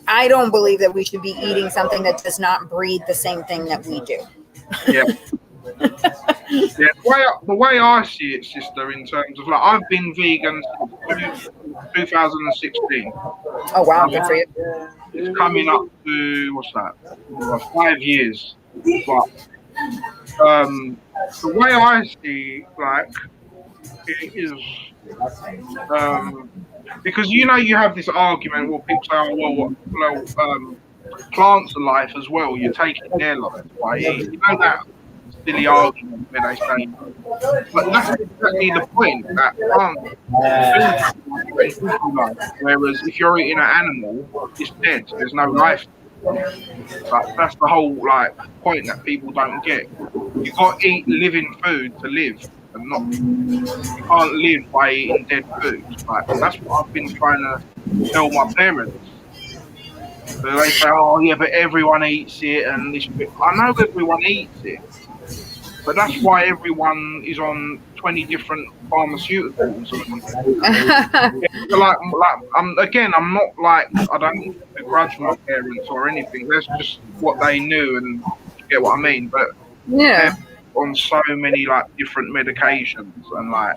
I don't believe that we should be eating something that does not breathe the same thing that we do. Yeah. Yeah, the way I see it, sister, in terms of like, I've been vegan since 2016. Oh wow, good for you. It's coming up to what's that? 5 years. But the way I see like it is because you know you have this argument where people say, oh well, plants are life as well. You're taking their life by eating. You know that silly argument where they say, but that's exactly the point. That life. Whereas if you're eating an animal, it's dead. There's no life. But that's the whole like point that people don't get. You got to eat living food to live, and not you can't live by eating dead food. Like, that's what I've been trying to tell my parents. So they say, "Oh yeah, but everyone eats it," and this. I know everyone eats it, but that's why everyone is on 20 different pharmaceuticals. I'm not like, I don't begrudge my parents or anything. That's just what they knew, and you get what I mean. But Yeah. They're on so many like different medications, and like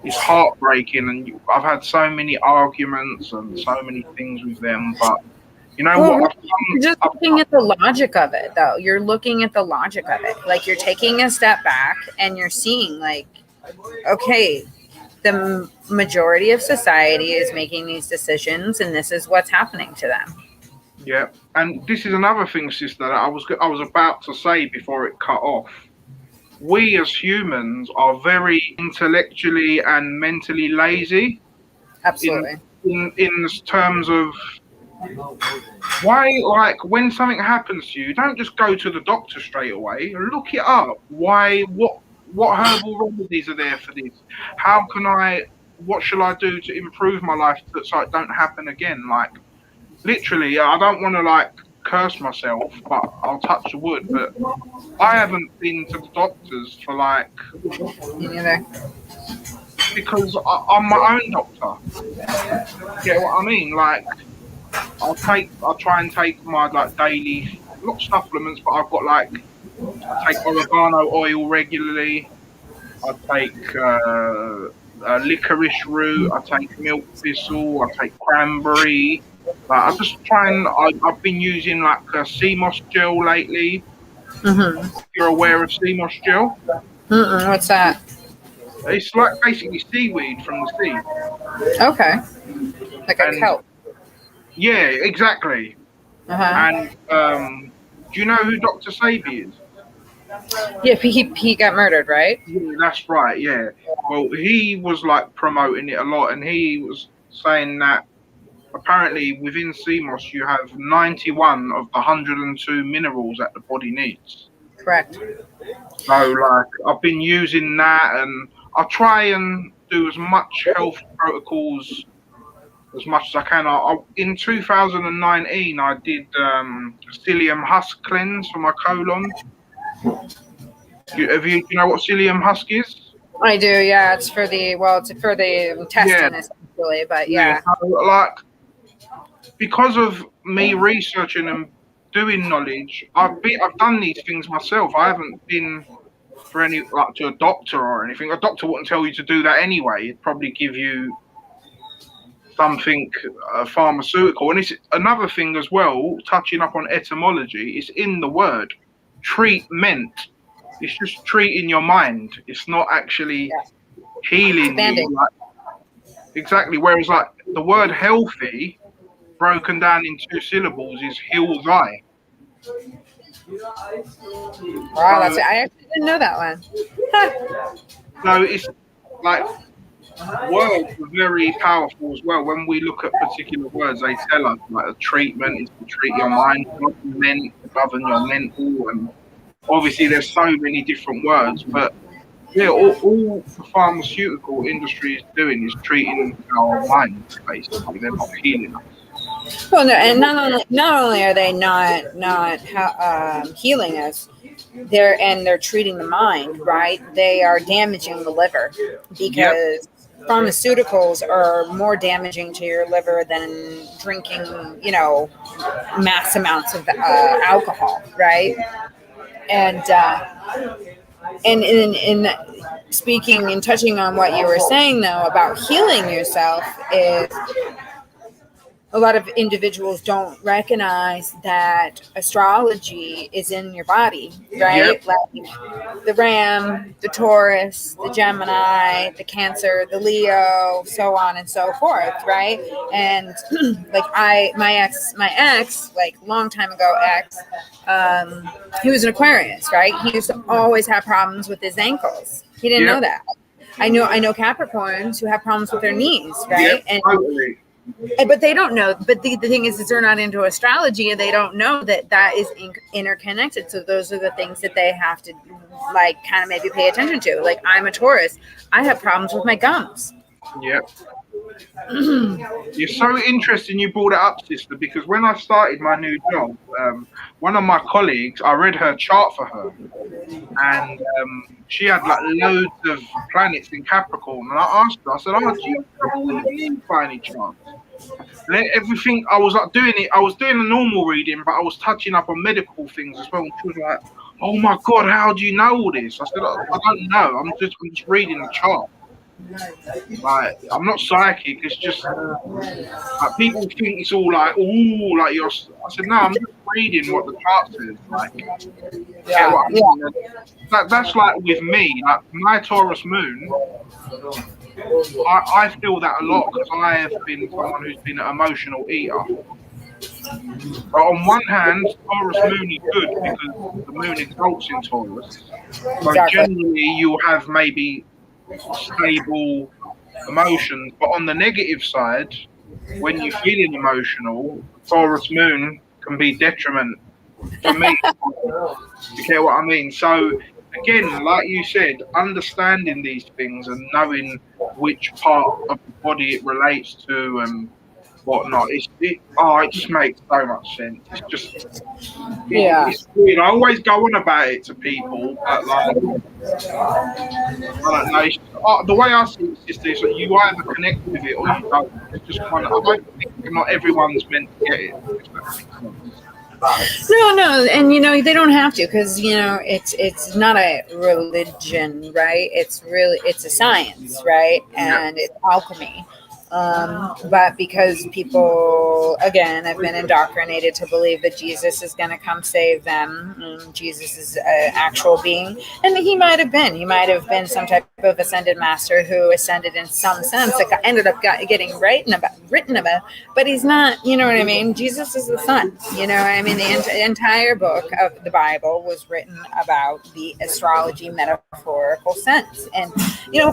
it's heartbreaking. And I've had so many arguments and so many things with them, but you know Well, what? you're just looking at the logic of it, though. You're looking at the logic of it. Like, you're taking a step back and you're seeing, like, okay, the majority of society is making these decisions, and this is what's happening to them. Yeah, and this is another thing, sister, that I was about to say before it cut off. We as humans are very intellectually and mentally lazy in Absolutely. in terms of why, like, when something happens to you, don't just go to the doctor straight away. Look it up. Why? What herbal remedies are there for this? How can I? What shall I do to improve my life so it don't happen again? Like, literally, I don't want to like curse myself, but I'll touch the wood. But I haven't been to the doctors for like Me neither. because I'm my own doctor. You get what I mean? Like, I try and take my like daily, not supplements, but I've got like I take oregano oil regularly. I take licorice root. I take milk thistle. I take cranberry. I just try and I've been using like sea moss gel lately. Mm-hmm. If you're aware of sea moss gel, What's that? it's like basically seaweed from the sea. Okay. Like a And kelp. yeah, exactly. Uh-huh. And do you know who Dr. Sabi is? Yeah, he got murdered, right? Yeah, that's right. Yeah. Well, he was like promoting it a lot, and he was saying that apparently within CMOS you have 91 of the 102 minerals that the body needs. Correct. So, like, I've been using that, and I try and do as much health protocols as much as I can. In 2019, I did psyllium husk cleanse for my colon. Do you know what psyllium husk is? I do, yeah. It's for the Yeah, intestine essentially, but yeah. yeah. So, like, because of me researching and doing knowledge, I've done these things myself. I haven't been for any like to a doctor or anything. A doctor wouldn't tell you to do that anyway. It'd probably give you something pharmaceutical. And it's another thing as well. Touching up on etymology, it's in the word treatment. It's just treating your mind. It's not actually healing Band-aid. you. Like, exactly. Whereas like the word healthy broken down in two syllables is heal thy. Wow, that's it. I actually didn't know that one. So it's like words are very powerful as well. When we look at particular words, they tell us like a treatment is to treat your mind, govern your mental, and obviously there's so many different words. But yeah, all the pharmaceutical industry is doing is treating our minds. Basically, they're not healing us. Well, no, and not only are they not healing us, they're treating the mind, right? They are damaging the liver because Yep. pharmaceuticals are more damaging to your liver than drinking, mass amounts of alcohol, right? And in speaking and touching on what you were saying though about healing yourself is a lot of individuals don't recognize that astrology is in your body, Yep. right? Like the Ram, the Taurus, the Gemini, the Cancer, the Leo, so on and so forth, right? And like my ex, like long time ago he was an Aquarius, right? He used to always have problems with his ankles. He didn't Yep. know that. I know Capricorns who have problems with their knees, right? Yep. And Totally. but they don't know. But the thing is they're not into astrology, and they don't know that is interconnected. So those are the things that they have to like kind of maybe pay attention to. Like I'm a Taurus. I have problems with my gums. Yep. You're so interesting you brought it up, sister, because when I started my new job, one of my colleagues, I read her chart for her, and she had like loads of planets in Capricorn. And I asked her, I said, "Oh, do you have trouble with the moon by any chance?" And then everything I was like doing it, I was doing a normal reading, but I was touching up on medical things as well. And she was like, "Oh my God, how do you know all this?" I said, "I don't know. I'm just reading the chart. Like, I'm not psychic. It's just like people think it's all like, ooh, like you're." I said, "No, I'm just reading what the chart says. Like, you get Yeah, what I yeah, mean?" And that's like with me. Like my Taurus moon, I feel that a lot because I have been someone who's been an emotional eater. But on one hand, Taurus moon is good because the moon exalts in Taurus. So exactly. generally, you'll have maybe stable emotions. But on the negative side, when you're feeling emotional, Taurus moon can be detriment for me. You get what I mean? So again, like you said, understanding these things and knowing which part of the body it relates to and whatnot, it just makes so much sense. It's just Yeah. it's weird. I always go on about it to people, but like I don't know. The way I see it, sister, is that you either connect with it or you don't. It's just one. I don't think not everyone's meant to get it. If that makes sense. No, no, and they don't have to, because it's not a religion, right? It's a science, right? Yeah. And it's alchemy. But because people, again, have been indoctrinated to believe that Jesus is going to come save them, and Jesus is an actual being, and he might have been some type of ascended master who ascended in some sense that ended up getting written about, but he's not. You know what I mean? Jesus is the Son. You know what I mean? The entire book of the Bible was written about the astrology metaphorical sense, and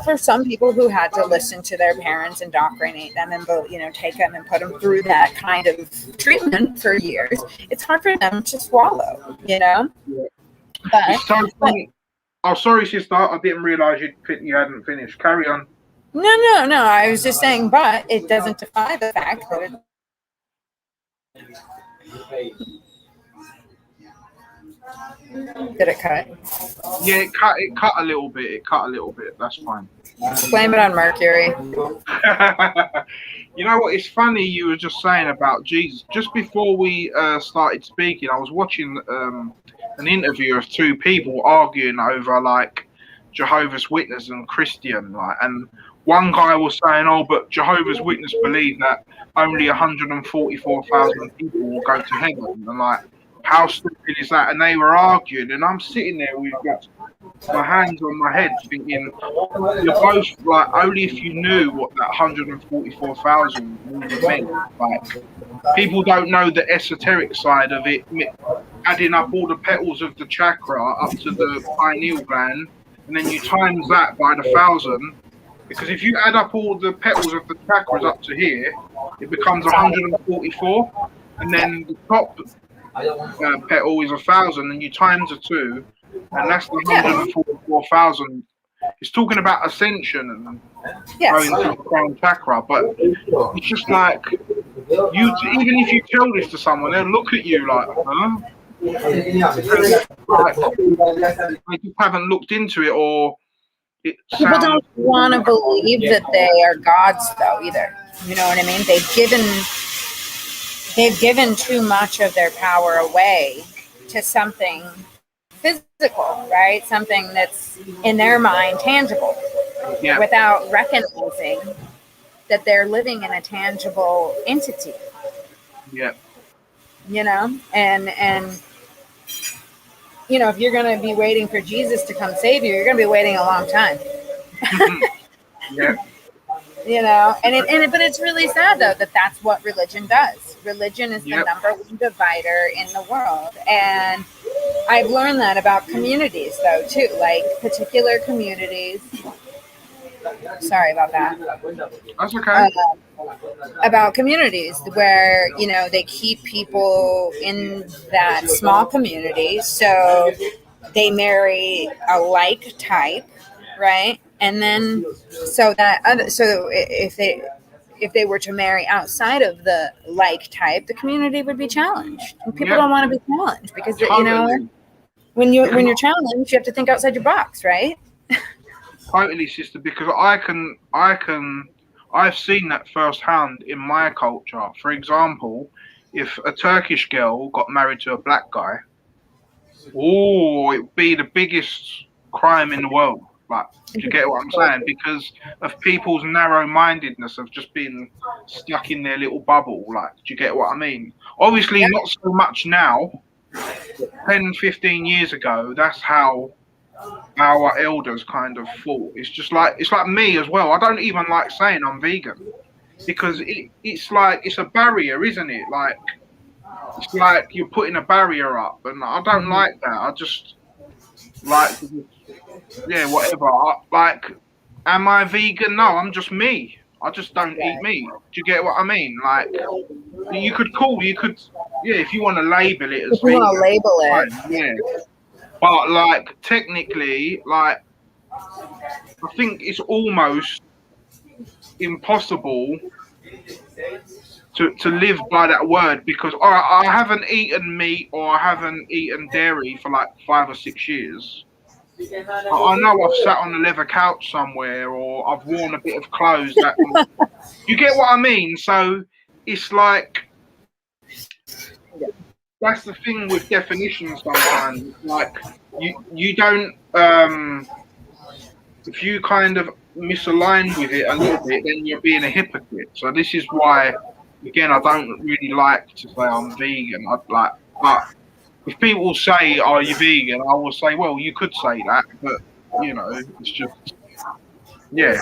for some people who had to listen to their parents indoctrinate them and take them and put them through that kind of treatment for years, it's hard for them to swallow. Yeah. But It's so but funny. Oh, sorry, sister. I didn't realise you hadn't finished. Carry on. no, no, no. I was just saying, but it doesn't defy the fact that did it cut. Yeah, it cut a little bit. It cut a little bit. That's fine. Blame it on Mercury. You know what? It's funny you were just saying about Jesus. Just before we started speaking, I was watching an interview of two people arguing over like Jehovah's Witness and Christian, like, and one guy was saying, "Oh, but Jehovah's Witness believe that only 144,000 people will go to heaven," and like, how stupid is that? And they were arguing, and I'm sitting there with my hands on my head, thinking, you're both like, only if you knew what that 144,000 really meant. Like, people don't know the esoteric side of it, adding up all the petals of the chakra up to the pineal gland, and then you times that by the 1,000. Because if you add up all the petals of the chakras up to here, it becomes 144, and then the top petal is 1,000, and you times the two, and that's the Yeah. 144,000. It's talking about ascension and Yes. going to the crown chakra, but it's just like even if you tell this to someone, they'll look at you like, huh? Because like, they just haven't looked into it, or it People sounds. don't want to believe that they are gods, though, either. You know what I mean? They've given too much of their power away to something physical, right? Something that's in their mind tangible, Yeah, without recognizing that they're living in a tangible entity. yeah, And if you're going to be waiting for Jesus to come save you, you're going to be waiting a long time. yeah, But it's really sad, though, that that's what religion does. Religion is the yeah. number one divider in the world, and I've learned that about communities, though, too, like particular communities. Sorry about that. That's okay. uh, about communities where they keep people in that small community, so they marry a like type, right? And then so if they were to marry outside of the like type, the community would be challenged, and people Yeah, don't want to be challenged, because totally. when you're challenged, you have to think outside your box, right? Totally, sister, because I've seen that firsthand in my culture. For example, if a Turkish girl got married to a black guy, Oh, it'd be the biggest crime in the world. Like, do you get what I'm saying? Because of people's narrow-mindedness of just being stuck in their little bubble. Like, do you get what I mean? Obviously, Yeah, not so much now. 10, 15 years ago, that's how our elders kind of thought. It's like me as well. I don't even like saying I'm vegan because it's like it's a barrier, isn't it? Like it's like you're putting a barrier up, and I don't like that. I just like yeah, whatever. Like, am I vegan? No, I'm just me. I just don't eat right. meat. Do you get what I mean? Like you could yeah, if you want to label it as If you want to vegan, label it, fine, yeah. But like technically, like I think it's almost impossible to live by that word because I haven't eaten meat or I haven't eaten dairy for like 5 or 6 years. I know I've sat on a leather couch somewhere or I've worn a bit of clothes that you get what I mean. So it's like that's the thing with definitions sometimes. Like you don't if you kind of misalign with it a little bit, then you're being a hypocrite. So this is why, again, I don't really like to say I'm vegan. I'd like, but if people say, "Are you vegan?" I will say, "Well, you could say that, but you know, it's just yeah,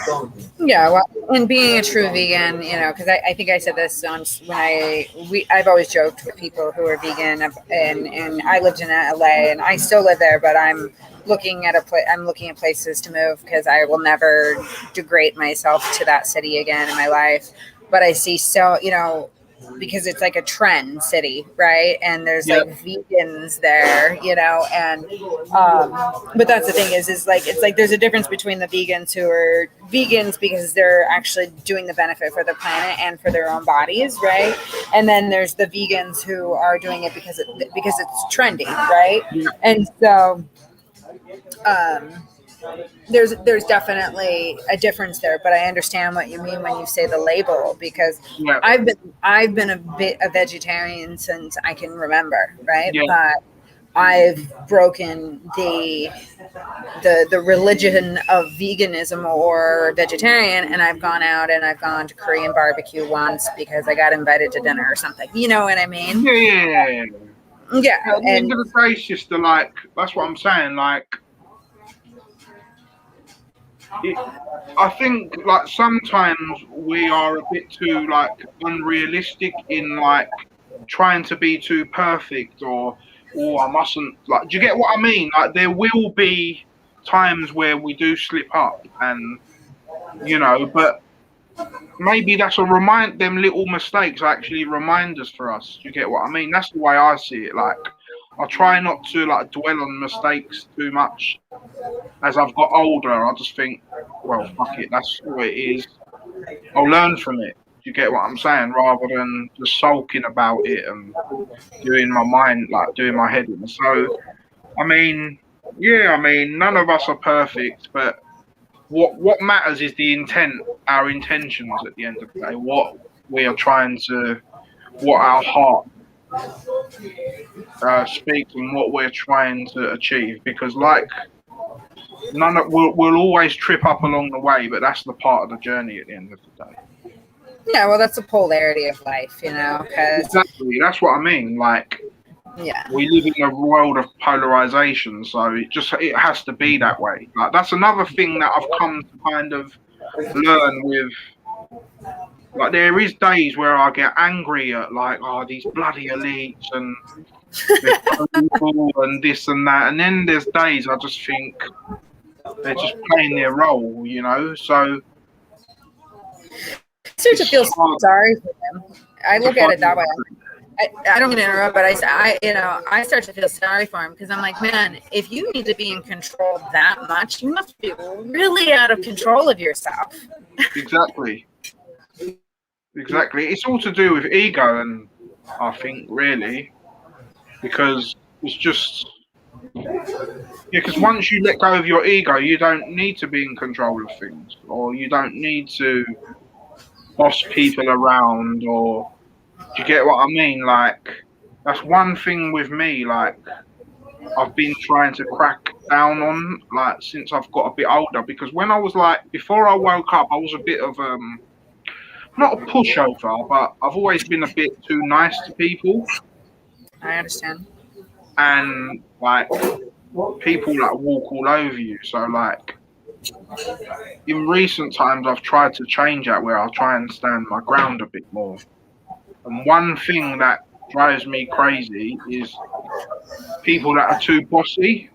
yeah, well, and being a true vegan, because I think I said this on when I've always joked with people who are vegan, and I lived in LA, and I still live there, but I'm I'm looking at places to move because I will never degrade myself to that city again in my life. But I see because it's like a trend city, right? And there's yeah, like vegans there, and but that's the thing is like it's like there's a difference between the vegans who are vegans because they're actually doing the benefit for the planet and for their own bodies, right? And then there's the vegans who are doing it because it's trendy, right? yeah, And so um, there's definitely a difference there, but I understand what you mean when you say the label because yeah, I've been a bit a vegetarian since I can remember, right? yeah, But I've broken the religion of veganism or vegetarian, and I've gone out and I've gone to Korean barbecue once because I got invited to dinner or something. You know what I mean? yeah, yeah, yeah. Yeah, At the end and of the day, it's just like that's what I'm saying. Like, it, I think like sometimes we are a bit too like unrealistic in like trying to be too perfect or I mustn't like do you get what I mean? Like there will be times where we do slip up and but maybe that's a remind them little mistakes actually reminders for us. Do you get what I mean? That's the way I see it. Like I try not to like dwell on mistakes too much as I've got older. I just think, well, fuck it, that's what it is. I'll learn from it. Do you get what I'm saying? Rather than just sulking about it and doing my head in. So, I mean, yeah, I mean, none of us are perfect, but what matters is the intent, our intentions at the end of the day. What we are trying to, what our heart speaks, and what we're trying to achieve. Because, like, we'll always trip up along the way, but that's the part of the journey at the end of the day. yeah, well, that's the polarity of life, because Exactly, that's what I mean. Like yeah, we live in a world of polarization, so it has to be that way. Like that's another thing that I've come to kind of learn with. Like there is days where I get angry at like, oh, these bloody elites and they're people and this and that, and then there's days I just think they're just playing their role. So I start to it's feel hard sorry for them. I to look at find. it that way. I don't mean to interrupt, but I start to feel sorry for him because I'm like, man, if you need to be in control that much, you must be really out of control of yourself. Exactly. Exactly. It's all to do with ego, and I think really because it's just because once you let go of your ego, you don't need to be in control of things, or you don't need to boss people around, or do you get what I mean? Like that's one thing with me. Like I've been trying to crack down on, like, since I've got a bit older. Because when I was like, before I woke up, I was a bit of not a pushover, but I've always been a bit too nice to people, I understand. and like people like walk all over you. So like in recent times, I've tried to change that, where I'll try and stand my ground a bit more. And one thing that drives me crazy is people that are too bossy.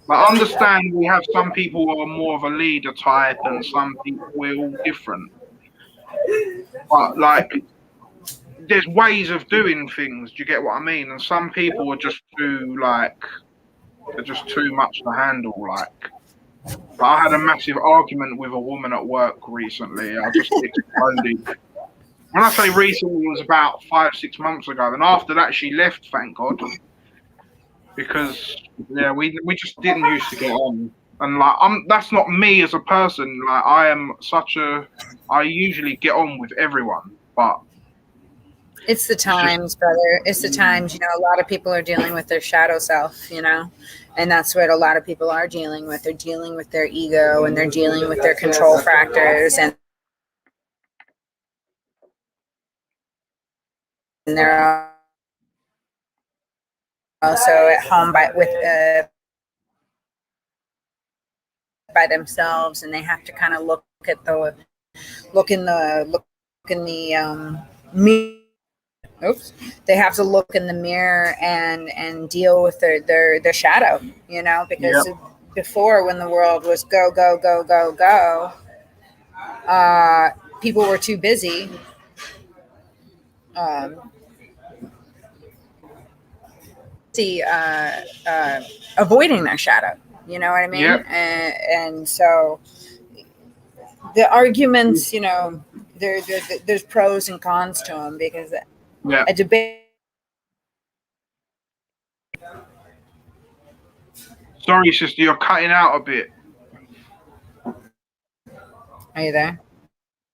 Like, I understand we have some people who are more of a leader type, and some people we're all different. But like, there's ways of doing things. Do you get what I mean? And some people are just too like, they're just too much to handle. Like I had a massive argument with a woman at work recently. I just exploded. When I say recently, it was about 5-6 months ago, and after that, she left. Thank God, because yeah, we just didn't used to get on. And like, that's not me as a person. Like, I usually get on with everyone, but It's the times, brother. It's the times. A lot of people are dealing with their shadow self, and that's what a lot of people are dealing with. They're dealing with their ego, and they're dealing with their control factors, and they're also at home by themselves, and they have to kind of look in the mirror. Oops. They have to look in the mirror and deal with their shadow, because before, when the world was go, go, go, go, go, people were too busy avoiding their shadow. You know what I mean? yeah, And so the arguments, there's pros and cons to them, because yeah. a debate. Sorry, sister, you're cutting out a bit. Are you there?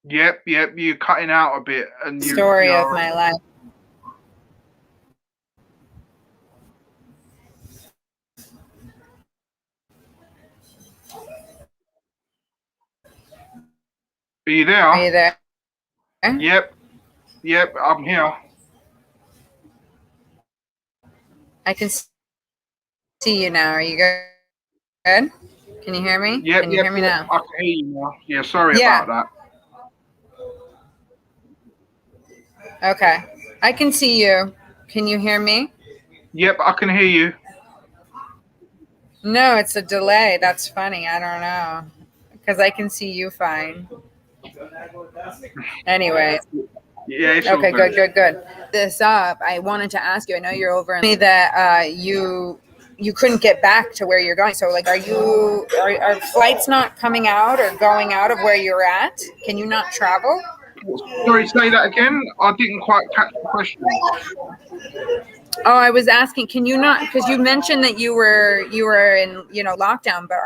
Yep, you're cutting out a bit, and Story of my life. Are you there? Are you there? Yep, I'm here. I can see you now. Are you good? Can you hear me? Yep, Can you hear me now? I can hear you now. Yeah, sorry about that. Okay. I can see you. Can you hear me? Yep, I can hear you. No, it's a delay. That's funny. I don't know. Because I can see you fine. Anyway. Yeah, it's okay, all good. This up, I wanted to ask you. I know you're over in that you couldn't get back to where you're going. So, like, are flights not coming out or going out of where you're at? Can you not travel? Sorry, say that again. I didn't quite catch the question. Oh, I was asking, can you not? Because you mentioned that you were in lockdown, but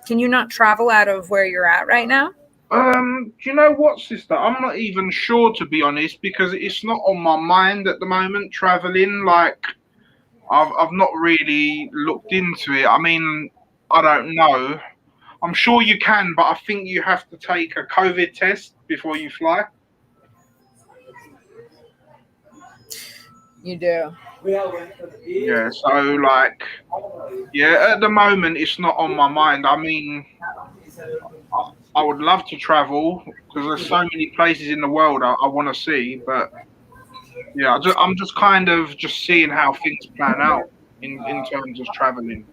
can you not travel out of where you're at right now? Do you know what, sister? I'm not even sure, to be honest, because it's not on my mind at the moment, traveling. Like, I've not really looked into it. I mean, I don't know. I'm sure you can, but I think you have to take a COVID test before you fly. You do. Yeah, so like, yeah, at the moment it's not on my mind. I mean, I would love to travel because there's so many places in the world I want to see, but yeah, I'm just kind of just seeing how things plan out in terms of traveling.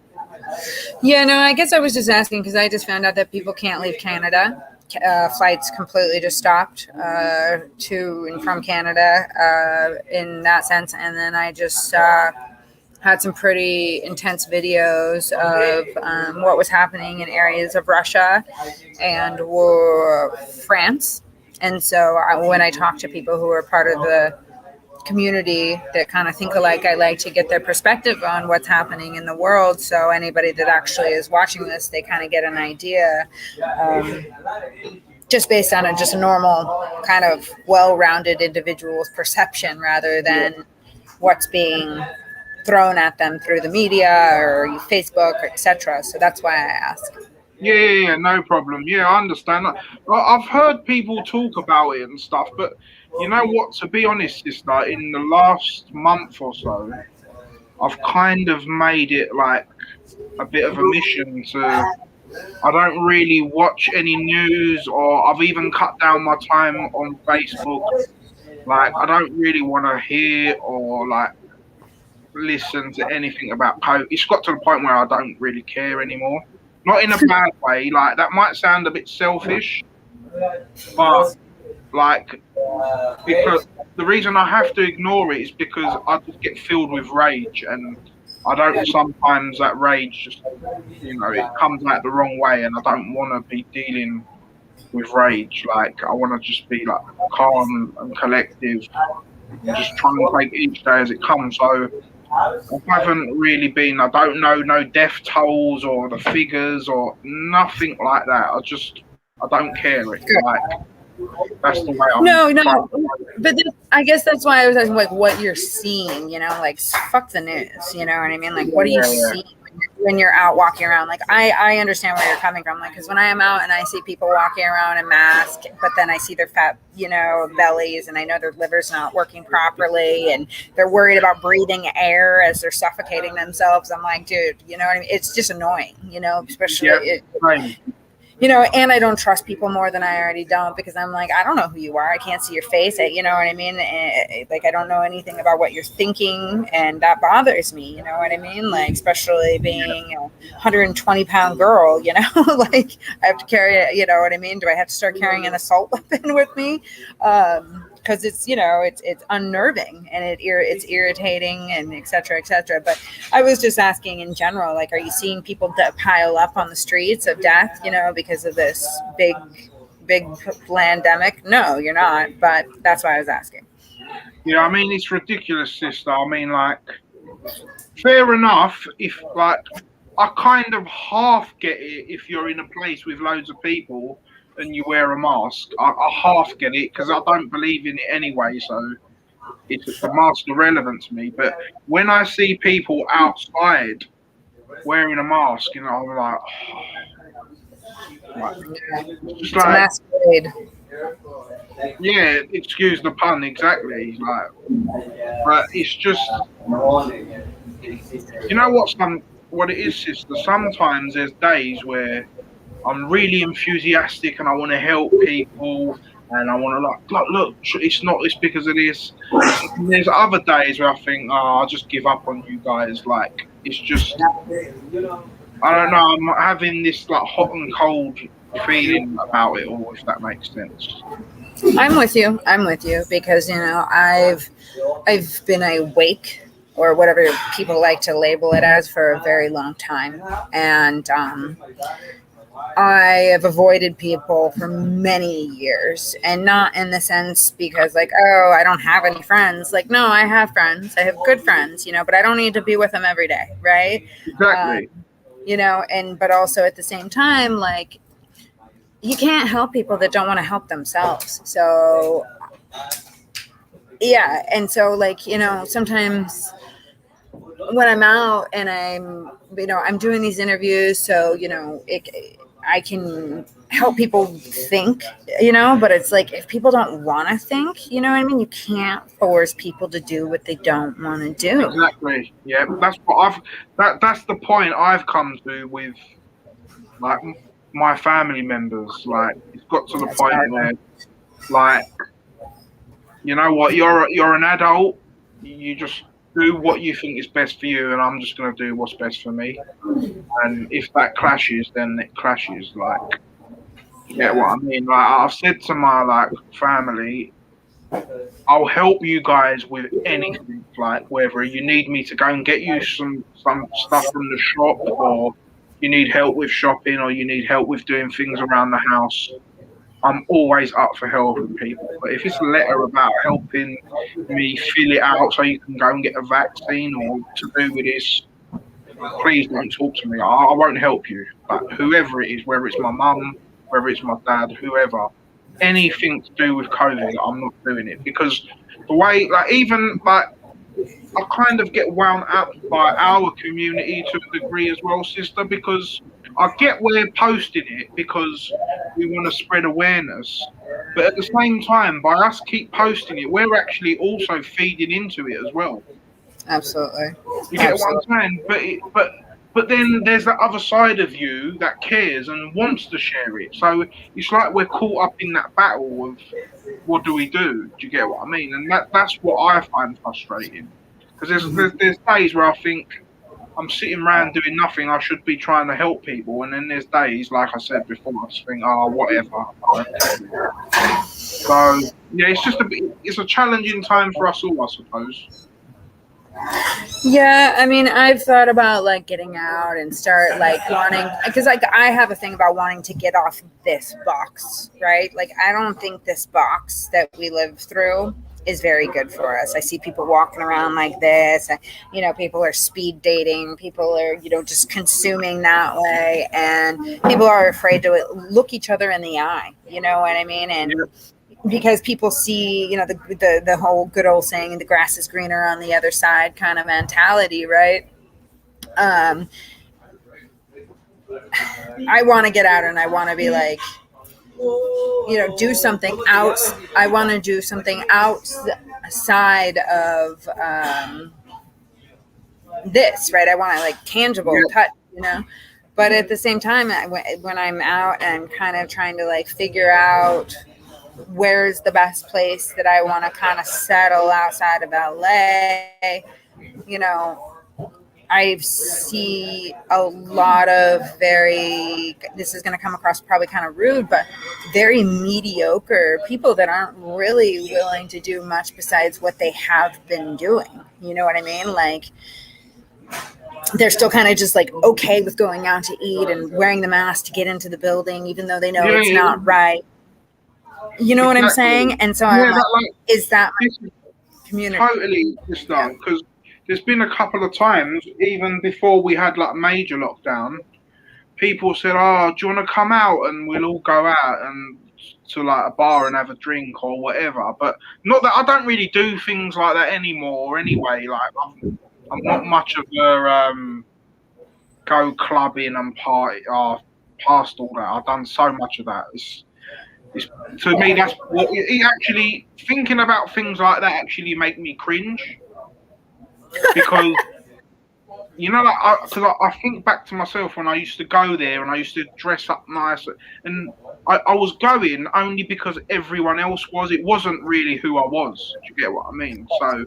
Yeah, no, I guess I was just asking because I just found out that people can't leave Canada. Flights completely just stopped to and from Canada in that sense. And then I just had some pretty intense videos of what was happening in areas of Russia and France. And so when I talk to people who are part of the community that kind of think alike, I like to get their perspective on what's happening in the world, so anybody that actually is watching this, they kind of get an idea, just based on just a normal kind of well-rounded individual's perception, rather than what's being thrown at them through the media or Facebook, or etc. So that's why I ask. Yeah, no problem. Yeah, I understand. I've heard people talk about it and stuff, but you know what? To be honest, sister, in the last month or so, I've kind of made it like a bit of a mission to. I don't really watch any news, or I've even cut down my time on Facebook. Like, I don't really want to hear or like listen to anything about COVID. It's got to the point where I don't really care anymore. Not in a bad way. Like, that might sound a bit selfish, but like, because the reason I have to ignore it is because I just get filled with rage, and I don't sometimes that rage just, it comes out the wrong way, and I don't want to be dealing with rage. Like, I want to just be like calm and collective and just try and take each day as it comes. So I haven't really been, I don't know no death tolls or the figures or nothing like that. I don't care. It's like, that's the way I'm. No. But I guess that's why I was asking, like, what you're seeing, like, fuck the news, you know what I mean? Like, what do you see when you're out walking around? Like, I understand where you're coming from. Like, because when I am out and I see people walking around in masks, but then I see their fat, bellies, and I know their liver's not working properly, and they're worried about breathing air as they're suffocating themselves. I'm like, dude, you know what I mean? It's just annoying, especially. And I don't trust people more than I already don't, because I'm like, I don't know who you are. I can't see your face. You know what I mean? Like, I don't know anything about what you're thinking, and that bothers me. You know what I mean? Like, especially being a 120-pound girl, like, I have to carry it. You know what I mean? Do I have to start carrying an assault weapon with me? Because it's it's unnerving, and it's irritating, and et cetera, et cetera. But I was just asking in general, like, are you seeing people that pile up on the streets of death, because of this big pandemic? No, you're not. But that's why I was asking. Yeah, I mean, it's ridiculous, sister. I mean, like, fair enough if, like, I kind of half get it if you're in a place with loads of people and you wear a mask. I half get it because I don't believe in it anyway, so the mask's irrelevant to me. But when I see people outside wearing a mask, I'm like, it's like, a masquerade. Yeah, excuse the pun, exactly. Like, but it's just, what it is, sister. Sometimes there's days where I'm really enthusiastic and I want to help people and I want to look, it's because of this. And there's other days where I think, I'll just give up on you guys. Like, it's just, I don't know, I'm having this like hot and cold feeling about it all, if that makes sense. I'm with you because, I've been awake, or whatever people like to label it as, for a very long time. And I have avoided people for many years, and not in the sense because, like, oh, I don't have any friends. Like, no, I have friends. I have good friends, but I don't need to be with them every day. Right. Exactly. But also at the same time, like, you can't help people that don't want to help themselves. So, yeah. And so, like, sometimes when I'm out and I'm doing these interviews, so, I can help people think, but it's like, if people don't want to think, you know what I mean? You can't force people to do what they don't want to do. Exactly. Yeah. That's the point I've come to with, like, my family members. Like, it's got to the point where, like, you know what, you're an adult, you just do what you think is best for you, and I'm just going to do what's best for me. And if that clashes, then it clashes. Like, you get what I mean? Like, I've said to my, like, family, I'll help you guys with anything. Like, whether you need me to go and get you some stuff from the shop, or you need help with shopping, or you need help with doing things around the house, I'm always up for helping people. But if it's a letter about helping me fill it out so you can go and get a vaccine, or to do with this, please don't talk to me. I won't help you. But whoever it is, whether it's my mum, whether it's my dad, whoever, anything to do with COVID, I'm not doing it. Because the way, like, even, like, I kind of get wound up by our community to a degree as well, sister, because I get we're posting it because we want to spread awareness. But at the same time, by us keep posting it, we're actually also feeding into it as well. Absolutely. You get what I'm Absolutely. saying? But then there's that other side of you that cares and wants to share it. So it's like we're caught up in that battle of what do we do? Do you get what I mean? And that's what I find frustrating. Because there's days where I think I'm sitting around doing nothing. I should be trying to help people, and then there's days, like I said before, I just think, oh, whatever. I don't care. So yeah, it's a challenging time for us all, I suppose. Yeah, I mean, I've thought about like getting out and start like wanting, because like I have a thing about wanting to get off this box, right? Like I don't think this box that we live through is very good for us. I see people walking around like this, you know, people are speed dating, people are, you know, just consuming that way, and people are afraid to look each other in the eye, you know what I mean? And Yeah. because people see, you know, the whole good old saying, the grass is greener on the other side kind of mentality, right? um I want to get out and I want to be like, you know, do something out. I want to do something outside of this, right? I want to like tangible Yeah. touch, you know. But at the same time, when I'm out and kind of trying to like figure out where's the best place that I want to kind of settle outside of LA, you know, I see a lot of very, this is going to come across probably kind of rude, but very mediocre people that aren't really willing to do much besides what they have been doing. You know what I mean? Like, they're still kind of just like okay with going out to eat and wearing the mask to get into the building, even though they know Yeah, it's not right. You know what I'm saying? exactly. And so I'm Yeah, like, that like is that this my community? totally just Yeah. done because there's been a couple of times, even before we had like major lockdown, people said, "Oh, do you want to come out and we'll all go out and to like a bar and have a drink or whatever?" But not that I don't really do things like that anymore. Anyway, like I'm not much of a go clubbing and party. Past all that, I've done so much of that. It's to me that's what it actually thinking about things like that actually make me cringe because you know, like, because I think back to myself when I used to go there and I used to dress up nice, and I was going only because everyone else was. It wasn't really who I was. Do you get what I mean? So,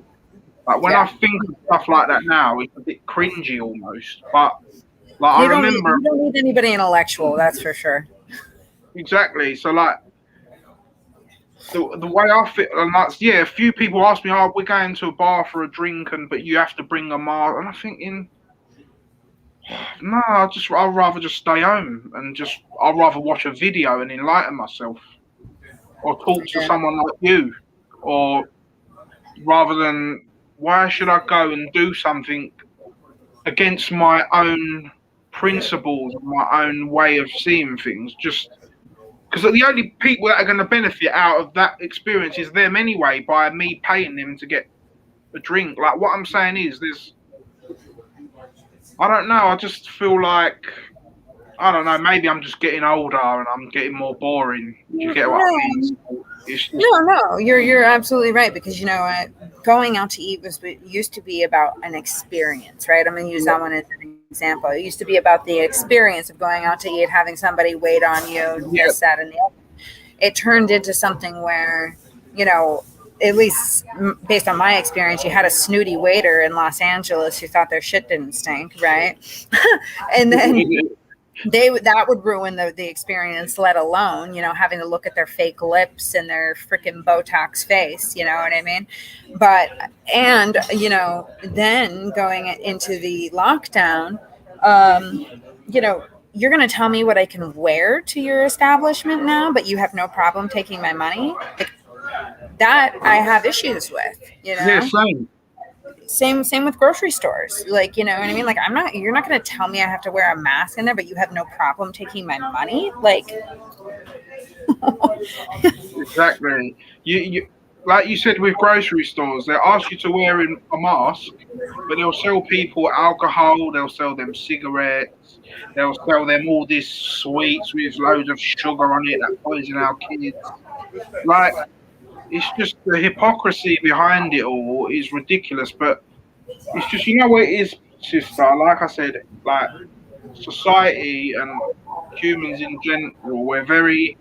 like, when I Yeah. think of stuff like that now, it's a bit cringy almost. But, like, I remember You don't need anybody intellectual, that's for sure. exactly. So, like, the way I feel, and that's, yeah, a few people ask me, oh, we're going to a bar for a drink, but you have to bring a mask. And I'm thinking, no, I'd rather just stay home and I'd rather watch a video and enlighten myself, or talk to Yeah. someone like you, or rather than why should I go and do something against my own principles and my own way of seeing things? Just because the only people that are going to benefit out of that experience is them anyway, by me paying them to get a drink. Like what I'm saying is, I don't know. I just feel like I don't know. Maybe I'm just getting older and I'm getting more boring. Do you get what I mean? No, So it's just no, you're absolutely right, because you know going out to eat used to be about an experience, right? I'm going to use that one as an example. It used to be about the experience of going out to eat, having somebody wait on you, yeah, this, that, and the other. It turned into something where, you know, at least based on my experience, you had a snooty waiter in Los Angeles who thought their shit didn't stink, right? And then that would ruin the experience, let alone, you know, having to look at their fake lips and their freaking Botox face, you know what I mean? But and you know, then going into the lockdown, you know, you're going to tell me what I can wear to your establishment now, but you have no problem taking my money. Like, that I have issues with, you yeah, know. same. Same with grocery stores. Like, you know what I mean? Like, you're not going to tell me I have to wear a mask in there, but you have no problem taking my money. Like, Exactly. You like you said with grocery stores, they ask you to wear a mask, but they'll sell people alcohol, they'll sell them cigarettes, they'll sell them all these sweets with loads of sugar on it that poison our kids. Like, it's just the hypocrisy behind it all is ridiculous. But it's just, you know what it is, sister. Like I said, like society and humans in general, we're very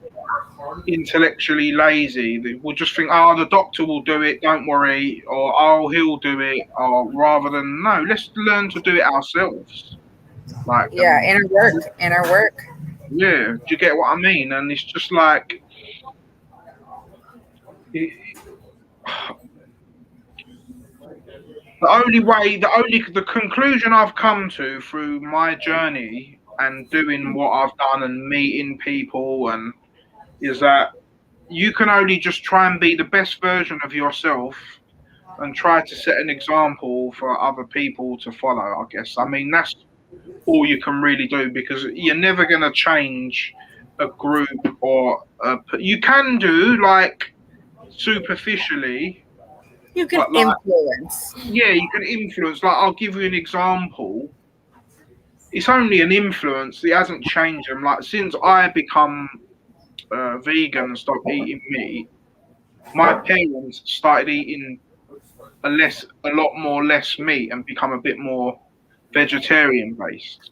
intellectually lazy. We'll just think, oh, the doctor will do it, don't worry, or oh, he'll do it, or rather than no, let's learn to do it ourselves. Like, Yeah, inner work. yeah, do you get what I mean? And it's just like, it, the conclusion I've come to through my journey and doing what I've done and meeting people and is that you can only just try and be the best version of yourself and try to set an example for other people to follow, I guess. I mean, that's all you can really do because you're never going to change a group you can do like superficially. You can But like, influence. yeah, you can influence. Like, I'll give you an example. It's only an influence. It hasn't changed them. Like, since I become vegan and stopped eating meat, my parents started eating a lot more less meat and become a bit more vegetarian based.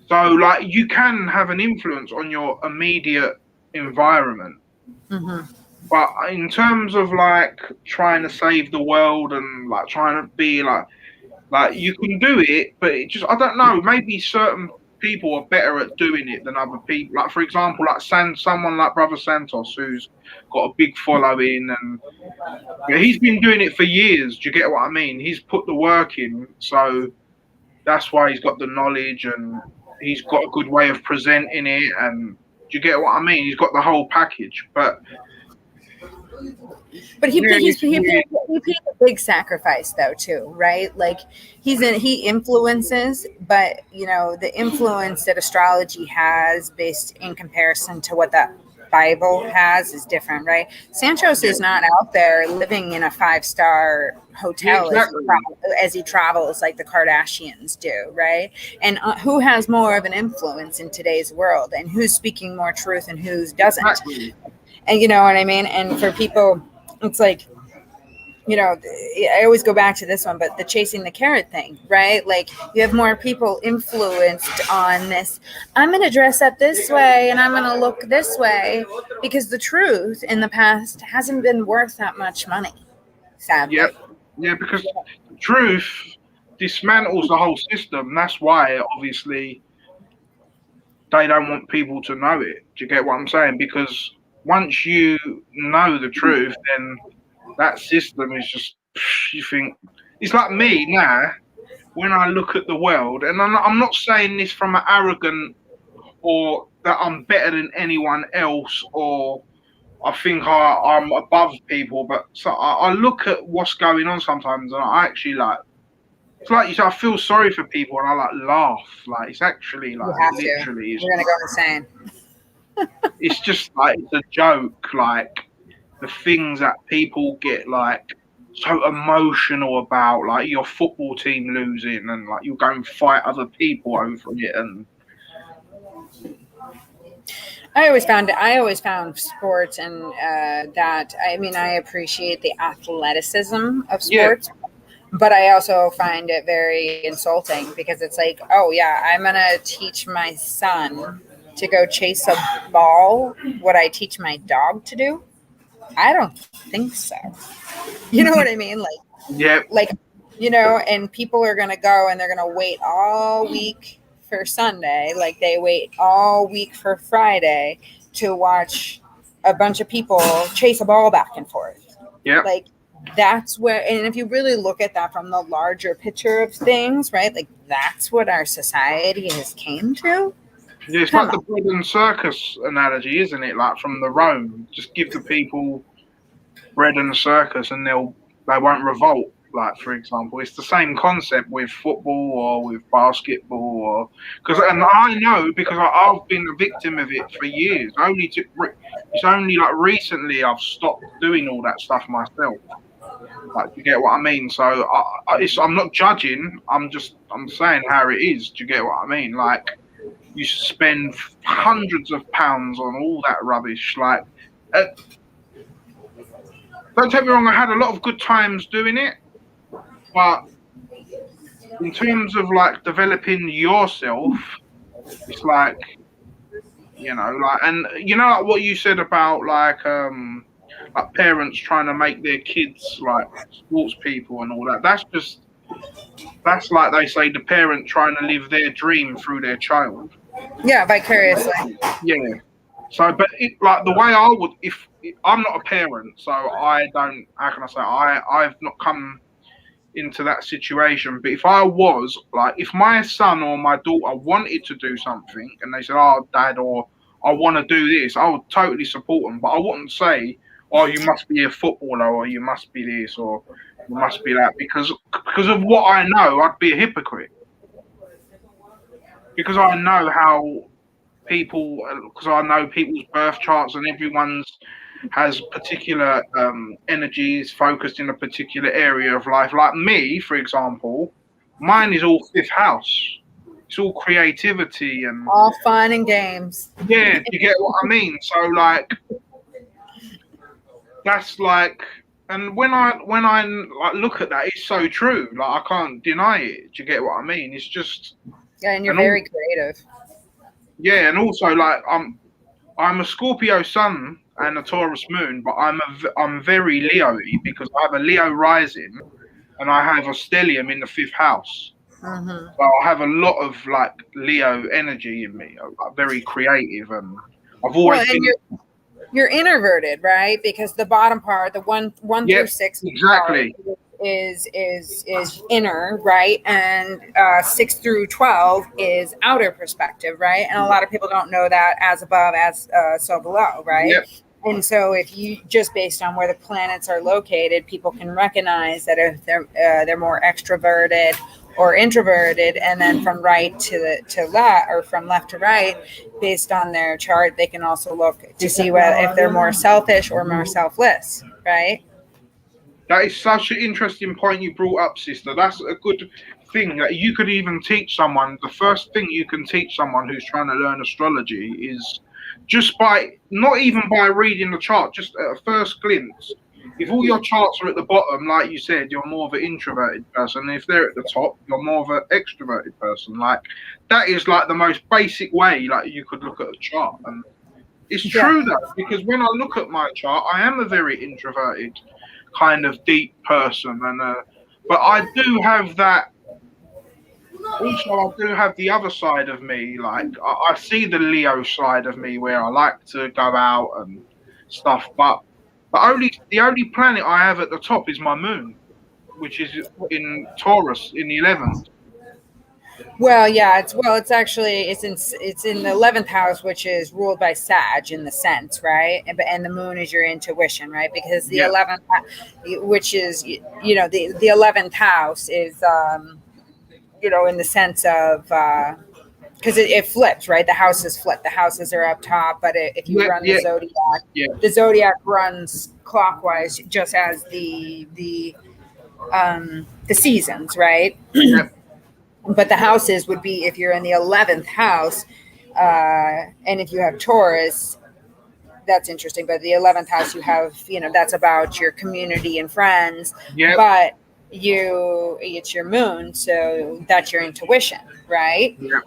So, like, you can have an influence on your immediate environment. Mm-hmm. But in terms of like trying to save the world and like trying to be like you can do it, but it just I don't know. Maybe certain people are better at doing it than other people. Like for example, like someone like Brother Santos, who's got a big following, and yeah, he's been doing it for years. Do you get what I mean? He's put the work in, so that's why he's got the knowledge and he's got a good way of presenting it. And do you get what I mean? He's got the whole package, but. But he paid a big sacrifice though too, right? Like he influences, but you know the influence that astrology has based in comparison to what the Bible has is different, right? Santos is not out there living in a 5-star hotel as he travels like the Kardashians do, right? And who has more of an influence in today's world, and who's speaking more truth and who doesn't? Exactly. And you know what I mean? And for people, it's like, you know, I always go back to this one, but the chasing the carrot thing, right? Like you have more people influenced on this. I'm going to dress up this way and I'm going to look this way because the truth in the past hasn't been worth that much money, sadly. Yep. Yeah, because the truth dismantles the whole system. That's why, obviously, they don't want people to know it. Do you get what I'm saying? Because once you know the truth, then that system is just, you think, it's like me now, when I look at the world, and I'm not saying this from an arrogant or that I'm better than anyone else or I think I'm above people, but so I look at what's going on sometimes and I actually like, it's like you said, I feel sorry for people and I like laugh. Like it's actually like literally. You're going to go insane. It's just like it's a joke, like the things that people get like so emotional about, like your football team losing and like you go and fight other people over it. And I always found sports and that, I mean, I appreciate the athleticism of sports. Yeah. But I also find it very insulting because it's like, oh yeah, I'm going to teach my son to go chase a ball what I teach my dog to do? I don't think so. You know what I mean? Like, yeah, like, you know, and people are going to go and they're going to wait all week for Sunday. Like they wait all week for Friday to watch a bunch of people chase a ball back and forth. Yeah. Like that's where, and if you really look at that from the larger picture of things, right? Like that's what our society has came to. Yeah, it's like the bread and circus analogy, isn't it? Like from the Rome, just give the people bread and circus, and they won't revolt. Like, for example, it's the same concept with football or with basketball, or and I know because I've been a victim of it for years. It's only like recently I've stopped doing all that stuff myself. Like, you get what I mean? So I'm not judging. I'm saying how it is. Do you get what I mean? Like, you spend hundreds of pounds on all that rubbish. Like, uh, don't take me wrong. I had a lot of good times doing it, but in terms of like developing yourself, it's like, like, and like what you said about like parents trying to make their kids like sports people and all that. That's like they say the parent trying to live their dream through their child. Yeah, vicariously. Yeah. So, but like the way I would, if I'm not a parent, so I don't. How can I say? I've not come into that situation. But if I was, like, if my son or my daughter wanted to do something and they said, "Oh, dad," or "I want to do this," I would totally support them. But I wouldn't say, "Oh, you must be a footballer," or "You must be this," or "You must be that," because of what I know, I'd be a hypocrite. Because I know how because I know people's birth charts, and everyone's has particular energies focused in a particular area of life. Like me, for example, mine is all fifth house. It's all creativity and all fun and games. Yeah, you get what I mean. So like, that's like, and when I like look at that, it's so true. Like, I can't deny it. Do you get what I mean? It's just and you're very creative. Yeah, and also like I'm a Scorpio sun and a Taurus moon, but I'm very Leo-y because I have a Leo rising and I have a stellium in the fifth house. Mm-hmm. So I have a lot of like Leo energy in me. I'm very creative, and I've always been. You're introverted, right? Because the bottom part, the one through 6, exactly, is inner, right? And 6 through 12 is outer perspective, right? And a lot of people don't know that as above, as so below, right? Yep. And so if you just based on where the planets are located, people can recognize that if they're more extroverted or introverted, and then from right to left, or from left to right, based on their chart, they can also look to see if they're more selfish or more selfless, right? That is such an interesting point you brought up, sister. That's a good thing that you could even teach someone. The first thing you can teach someone who's trying to learn astrology is just by, not even by reading the chart, just at a first glimpse. If all your charts are at the bottom, like you said, you're more of an introverted person. If they're at the top, you're more of an extroverted person. Like, that is like the most basic way, like, you could look at a chart. And it's true though, because when I look at my chart, I am a very introverted kind of deep person, and but I do have that. Also, I do have the other side of me. Like, I see the Leo side of me where I like to go out and stuff. But the only planet I have at the top is my moon, which is in Taurus in the 11th. Well, yeah, it's in the 11th house, which is ruled by Sag in the sense, right? And the moon is your intuition, right? Because the 11th, which is the 11th house is in the sense of because it flips, right? The houses flip. The houses are up top, but if you run the zodiac, the zodiac runs clockwise, just as the seasons, right? But the houses would be, if you're in the 11th house, and if you have Taurus, that's interesting. But the 11th house, you have, that's about your community and friends. Yep. But it's your moon, so that's your intuition, right? Yep.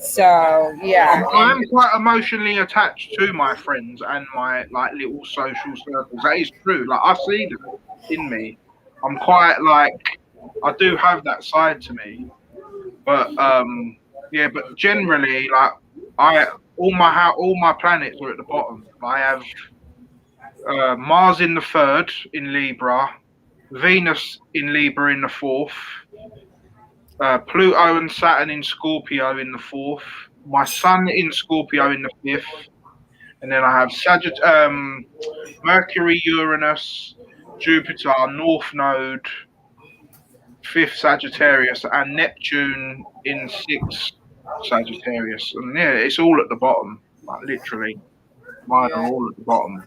So, yeah. I'm quite emotionally attached to my friends and my like little social circles. That is true. Like, I see them in me. I'm quite like, I do have that side to me. But but generally, like, all my planets are at the bottom. I have Mars in the 3rd in Libra, Venus in Libra in the 4th, Pluto and Saturn in Scorpio in the 4th, my Sun in Scorpio in the 5th, and then I have Mercury, Uranus, Jupiter, North Node, fifth Sagittarius, and Neptune in sixth Sagittarius. And yeah, it's all at the bottom, like literally. Mine are Yeah. all at the bottom.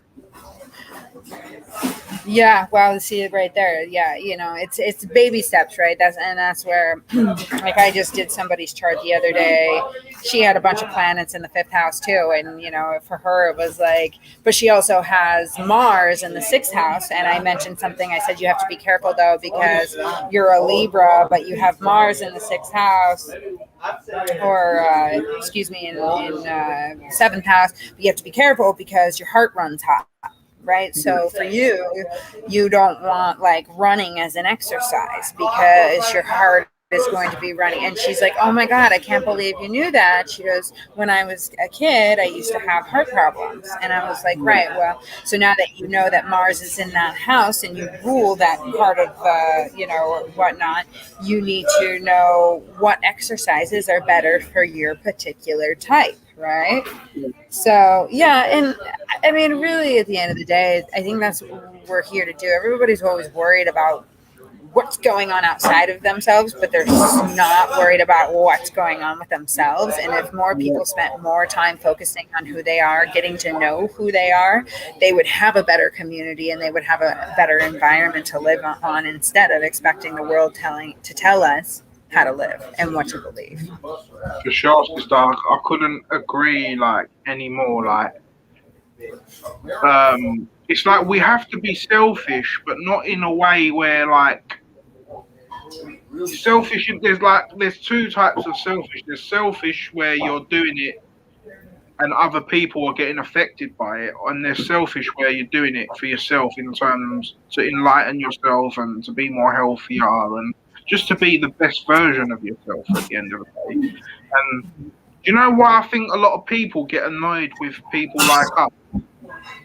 Yeah, well, see it right there. Yeah, you know, it's baby steps, right? That's where, like, I just did somebody's chart the other day. She had a bunch of planets in the fifth house too, and you know, for her it was like, but she also has Mars in the sixth house. And I mentioned something. I said you have to be careful though because you're a Libra, but you have Mars in the sixth house, or excuse me, in seventh house. But you have to be careful because your heart runs hot. Right. So for you, you don't want like running as an exercise because your heart is going to be running. And she's like, oh my God, I can't believe you knew that. She goes, when I was a kid, I used to have heart problems. And I was like, right, well, so now that you know that Mars is in that house and you rule that part of, you know, or whatnot, you need to know what exercises are better for your particular type. Right. So, yeah. And I mean, really, at the end of the day, I think that's what we're here to do. Everybody's always worried about what's going on outside of themselves, but they're not worried about what's going on with themselves. And if more people spent more time focusing on who they are, getting to know who they are, they would have a better community and they would have a better environment to live on instead of expecting the world to tell us how to live and what to believe. For sure, sister. I couldn't agree like anymore. Like, it's like we have to be selfish, but not in a way where like selfish. There's two types of selfish. There's selfish where you're doing it and other people are getting affected by it, and there's selfish where you're doing it for yourself in terms to enlighten yourself and to be more healthier and just to be the best version of yourself at the end of the day. And do you know why I think a lot of people get annoyed with people like us?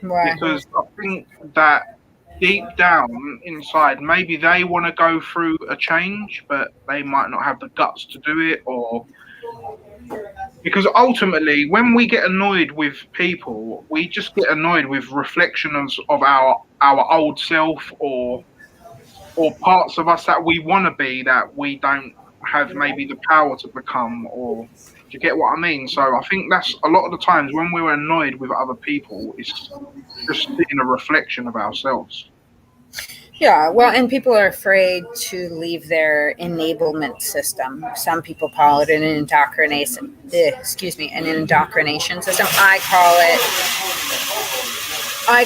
Right. Because I think that deep down inside, maybe they want to go through a change, but they might not have the guts to do it, or because ultimately, when we get annoyed with people, we just get annoyed with reflections of our old self, or parts of us that we want to be that we don't have maybe the power to become, or do you get what I mean? So I think that's a lot of the times when we're annoyed with other people, it's just seeing a reflection of ourselves. Yeah, well, and people are afraid to leave their enablement system. Some people call it an indoctrination. An indoctrination system. I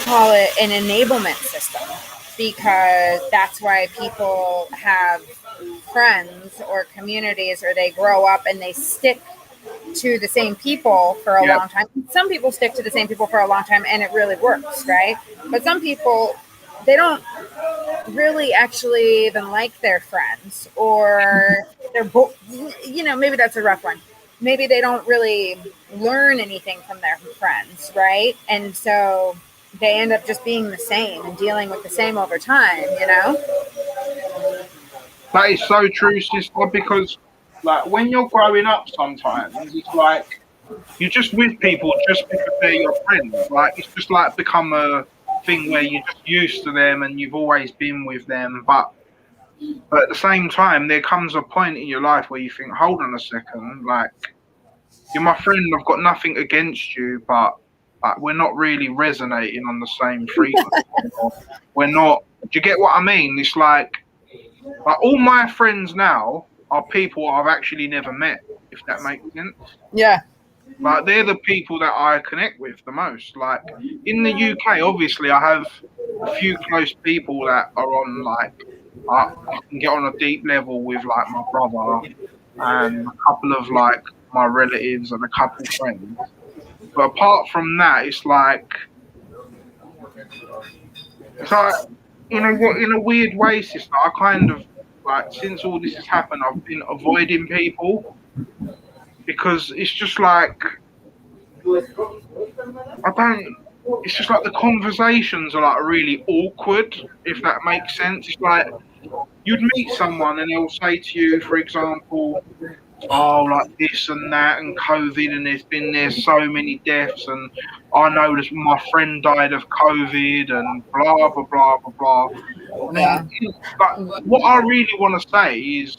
call it an enablement system because that's why people have friends or communities, or they grow up and they stick to the same people for a long time. Some people stick to the same people for a long time and it really works, right? But some people, they don't really actually even like their friends, or they're maybe that's a rough one. Maybe they don't really learn anything from their friends, right? And so they end up just being the same and dealing with the same over time, you know? That is so true, sister, because like when you're growing up sometimes it's like you're just with people just because they're your friends. Like it's just like become a thing where you're just used to them and you've always been with them. But at the same time, there comes a point in your life where you think, hold on a second, like you're my friend, I've got nothing against you, but like, we're not really resonating on the same frequency. We're not. Do you get what I mean? It's like all my friends now are people I've actually never met, if that makes sense. Yeah. Like they're the people that I connect with the most. Like in the UK, obviously, I have a few close people that are on like I can get on a deep level with like my brother and a couple of like my relatives and a couple of friends. But apart from that, it's like in a weird way, sister. I kind of like since all this has happened, I've been avoiding people because it's just like I don't. It's just like the conversations are like really awkward, if that makes sense. It's like you'd meet someone and they'll say to you, for example, oh, like this and that and COVID, and there's so many deaths, and I know that my friend died of COVID, and blah blah blah blah blah. And then, Yeah. like, what I really want to say is,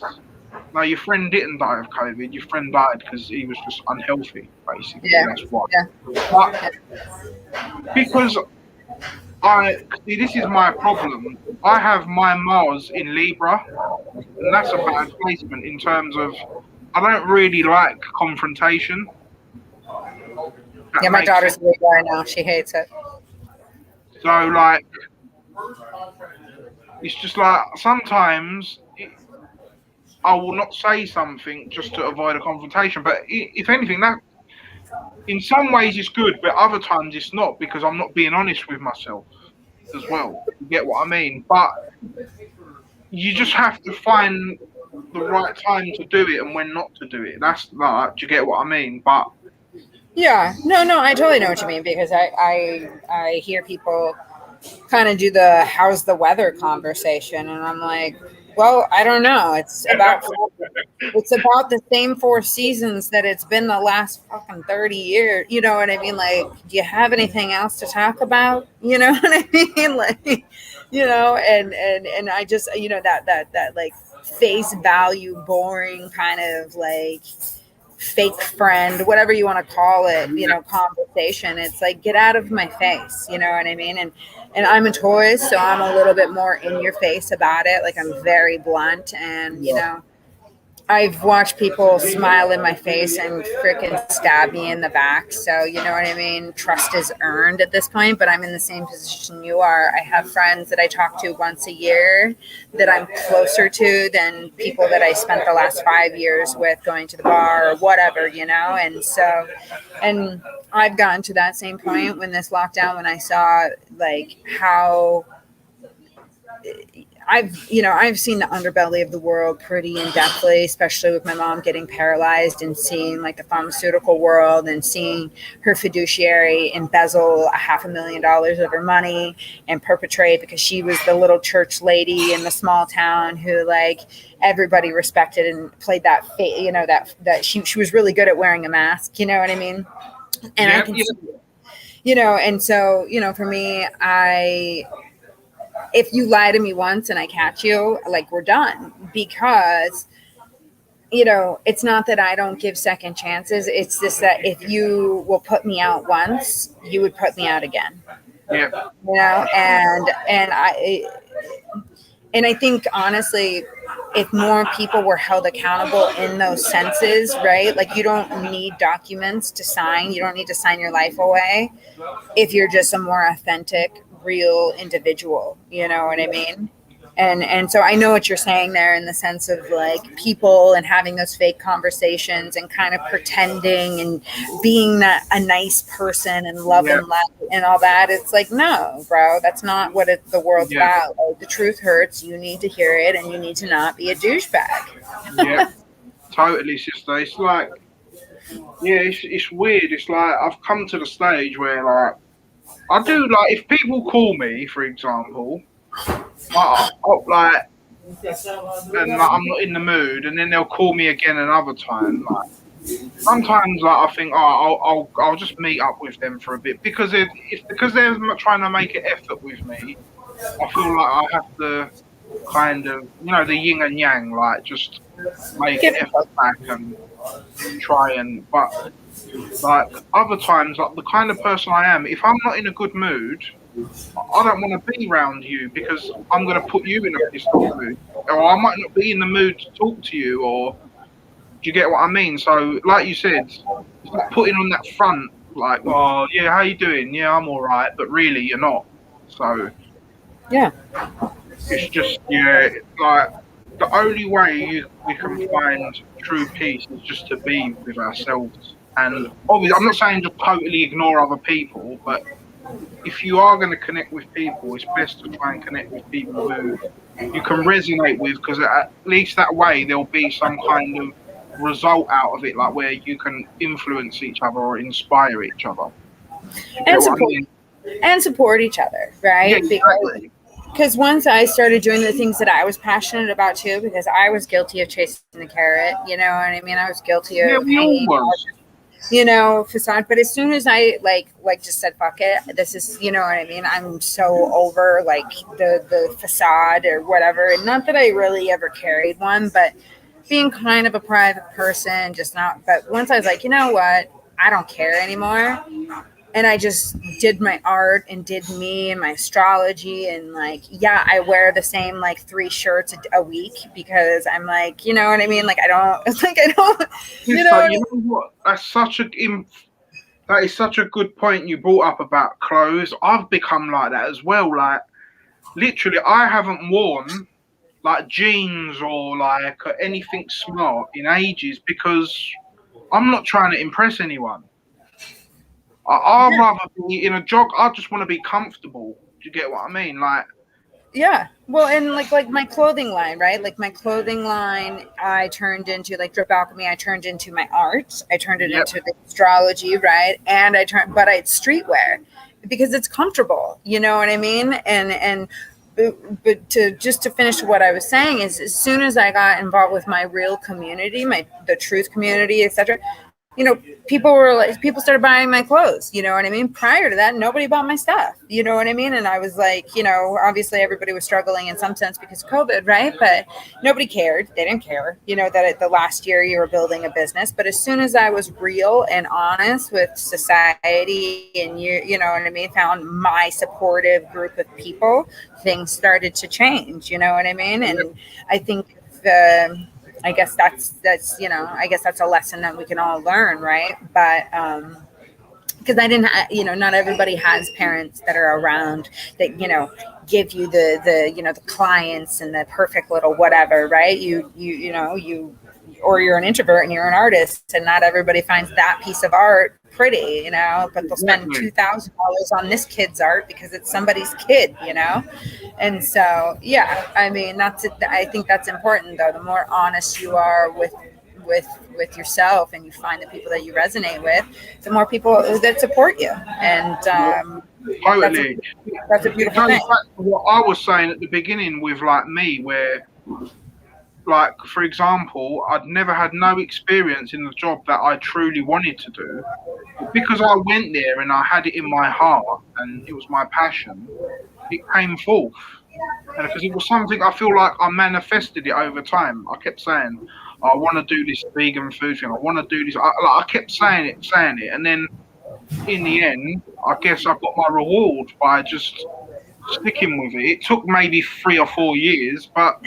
no, your friend didn't die of COVID. Your friend died because he was just unhealthy. Basically, Yeah. that's why. Yeah. But because see, this is my problem. I have my Mars in Libra, and that's a bad placement in terms of I don't really like confrontation. That Yeah. My makes sense. daughter's Libra right now. She hates it. So, like, it's just like sometimes I will not say something just to avoid a confrontation. But if anything, that in some ways it's good, but other times it's not because I'm not being honest with myself as well. You get what I mean? But you just have to find the right time to do it and when not to do it. That's like, do you get what I mean? But Yeah. No, I totally know what you mean because I hear people kind of do the how's the weather conversation, and I'm like, well, I don't know. It's about the same four seasons that it's been the last fucking 30 years. You know what I mean? Like, do you have anything else to talk about? You know what I mean? Like, and I just, that like face value, boring kind of like fake friend, whatever you want to call it, conversation. It's like, get out of my face. You know what I mean? And I'm a Taurus, so I'm a little bit more in your face about it. Like, I'm very blunt, and I've watched people smile in my face and freaking stab me in the back. So, you know what I mean? Trust is earned at this point, but I'm in the same position you are. I have friends that I talk to once a year that I'm closer to than people that I spent the last 5 years with going to the bar or whatever, And so, and I've gotten to that same point when this lockdown, when I saw like how I've seen the underbelly of the world pretty in depthly, especially with my mom getting paralyzed and seeing like the pharmaceutical world and seeing her fiduciary embezzle $500,000 of her money and perpetrate because she was the little church lady in the small town who like everybody respected and played that, that she was really good at wearing a mask. You know what I mean? And I can, and so, for me, if you lie to me once and I catch you, like, we're done, because it's not that I don't give second chances. It's just that if you will put me out once, you would put me out again. Yeah. And I think honestly, if more people were held accountable in those senses, right? Like, you don't need documents to sign. You don't need to sign your life away if you're just a more authentic, real individual. You know what I mean? And so I know what you're saying there in the sense of like people and having those fake conversations and kind of pretending and being that a nice person and love and light and all that. It's like, no, bro, that's not what the world's about. Like, the truth hurts. You need to hear it, and you need to not be a douchebag. Yeah, totally, sister. It's like, it's weird. It's like I've come to the stage where like I do like if people call me, for example, like, and like, I'm not in the mood, and then they'll call me again another time. Like, sometimes, like, I think, I'll just meet up with them for a bit because they're trying to make an effort with me. I feel like I have to kind of, the yin and yang, like, just make an effort back and try and, but like other times, like the kind of person I am, if I'm not in a good mood, I don't want to be around you because I'm going to put you in a pissed off mood, or I might not be in the mood to talk to you, or do you get what I mean? So, like you said, it's not putting on that front, like, oh yeah, how you doing? Yeah, I'm all right, but really you're not. So yeah, it's just like the only way we can find true peace is just to be with ourselves. And obviously, I'm not saying just totally ignore other people, but if you are going to connect with people, it's best to try and connect with people who you can resonate with, because at least that way there'll be some kind of result out of it, like where you can influence each other or inspire each other. And support each other, right? Yeah, exactly. because once I started doing the things that I was passionate about too, because I was guilty of chasing the carrot, you know what I mean? I was guilty Yeah, of we all hanging, was. you know, facade. But as soon as I like just said, fuck it, this is, you know what I mean? I'm so over like the facade or whatever. And not that I really ever carried one, but being kind of a private person, just not. But once I was like, you know what? I don't care anymore, and I just did my art and did me and my astrology and like, yeah, I wear the same like 3 shirts a week because I'm like, you know what I mean? Like I don't it's like I don't, you It's know like, what I you mean? know what? That is such a good point you brought up about clothes. I've become like that as well. Like literally, I haven't worn like jeans or like anything smart in ages because I'm not trying to impress anyone. I'd Yeah. rather be in a jog. I just want to be comfortable. Do you get what I mean? Like, Yeah. Well, and like my clothing line, right? Like my clothing line, I turned into like Drip Alchemy. I turned into my art. I turned it yep, into the astrology, right? And but it's streetwear because it's comfortable. You know what I mean? And but to just to finish what I was saying is, as soon as I got involved with my real community, the truth community, etc., you know, people started buying my clothes. You know what I mean? Prior to that, nobody bought my stuff. You know what I mean? And I was like, you know, obviously everybody was struggling in some sense because of COVID, right? But nobody cared. They didn't care. You know that the last year you were building a business, but as soon as I was real and honest with society, and you know what I mean, found my supportive group of people, things started to change. You know what I mean? yep, And I think. I guess that's, you know, I guess that's a lesson that we can all learn, right? But because I didn't, you know, not everybody has parents that are around that, you know, give you the you know, the clients and the perfect little whatever, right? You know, or you're an introvert and you're an artist, and not everybody finds that piece of art pretty, you know, but they'll spend exactly. $2,000 on this kid's art because it's somebody's kid, you know. And so, yeah, I mean, that's it. I think that's important, though. The more honest you are with with yourself, and you find the people that you resonate with, the more people that support you, and Yeah, that's a totally. that's a It beautiful goes thing. back to what I was saying at the beginning with like me, where like for example, I'd never had no experience in the job that I truly wanted to do. But because I went there and I had it in my heart and it was my passion, it came forth. And because it was something I feel like I manifested it over time. I kept saying, I want to do this vegan food thing. I want to do this. I kept saying it. And then in the end, I guess I got my reward by just sticking with it. It took maybe 3 or 4 years, but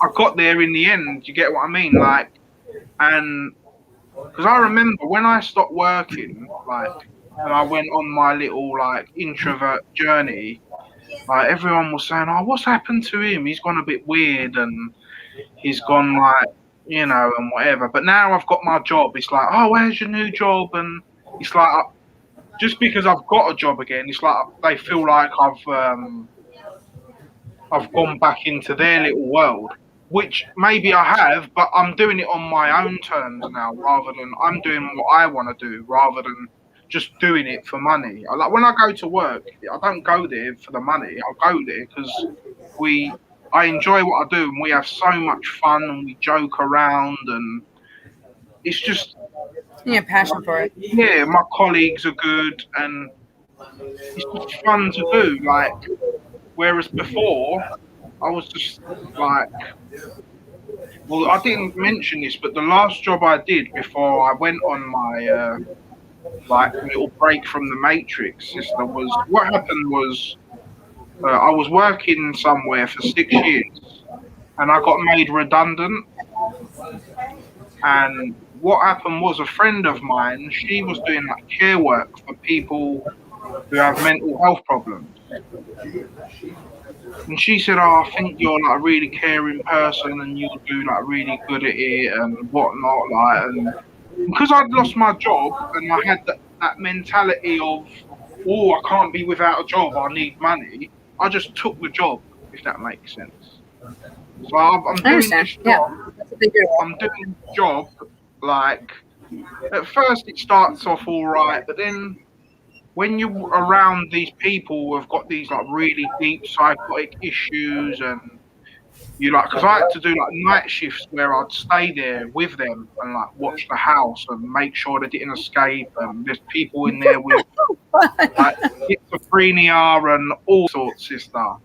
I got there in the end. You get what I mean? Like, and because I remember when I stopped working, like, and I went on my little like introvert journey, like everyone was saying, "Oh, what's happened to him? He's gone a bit weird, and he's gone like, you know, and whatever." But now I've got my job. It's like, "Oh, where's your new job?" And it's like, just because I've got a job again, it's like they feel like I've gone back into their little world, which maybe I have, but I'm doing it on my own terms now, rather than I'm doing what I want to do, rather than just doing it for money. Like when I go to work, I don't go there for the money. I go there because we, I enjoy what I do, and we have so much fun, and we joke around, and it's just, Yeah, passion for it. yeah, my colleagues are good, and it's just fun to do. Like whereas before, I was just like, well, I didn't mention this, but the last job I did before I went on my like little break from the Matrix system was what happened was I was working somewhere for 6 years and I got made redundant. And what happened was a friend of mine, she was doing like care work for people who have mental health problems. And she said, "Oh, I think you're like a really caring person and you'll do like really good at it and whatnot." Like, and because I'd lost my job and I had that mentality of, oh, I can't be without a job, I need money, I just took the job, if that makes sense. So I'm I doing understand. this Yeah, job, that's what they do. I'm doing this job, like, at first it starts off all right, but then when you're around these people who have got these like really deep psychotic issues, and you like, because I had to do like night shifts where I'd stay there with them and like watch the house and make sure they didn't escape. And there's people in there with like schizophrenia and all sorts of stuff.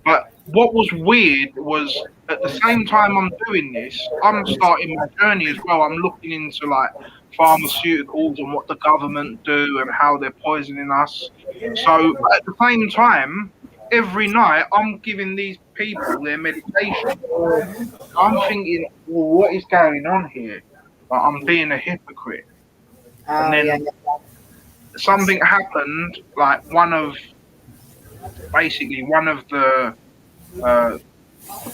But what was weird was at the same time I'm doing this, I'm starting my journey as well. I'm looking into like pharmaceuticals and what the government do and how they're poisoning us. So at the same time, every night I'm giving these people their medication. Or I'm thinking, well, what is going on here? Like, I'm being a hypocrite. And then something happened, like basically one of the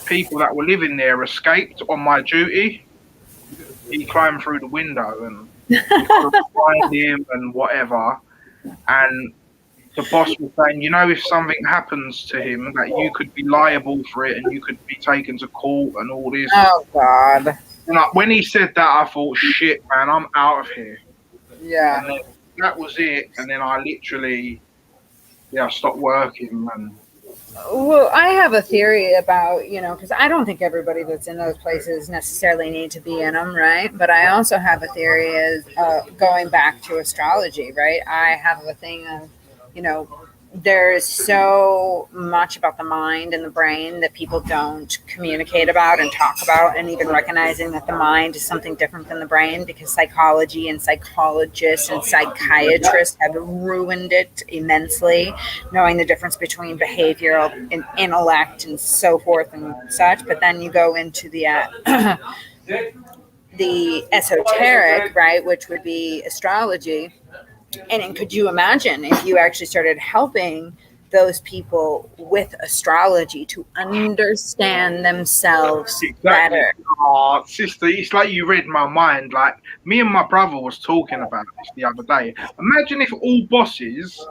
people that were living there escaped on my duty. He climbed through the window and we couldn't find him and whatever. And the boss was saying, you know, if something happens to him, that you could be liable for it and you could be taken to court and all this. Oh God! And like, when he said that, I thought, shit, man, I'm out of here. Yeah. And then that was it. And then I literally, I stopped working. And well, I have a theory about, because I don't think everybody that's in those places necessarily need to be in them, right? But I also have a theory is going back to astrology, right? I have a thing of, there is so much about the mind and the brain that people don't communicate about and talk about, and even recognizing that the mind is something different than the brain, because psychology and psychologists and psychiatrists have ruined it immensely, knowing the difference between behavioral and intellect and so forth and such. But then you go into the the esoteric, right, which would be astrology. And could you imagine if you actually started helping those people with astrology to understand themselves better? Oh, sister, it's like you read my mind. Like, me and my brother was talking about this the other day. Imagine if all bosses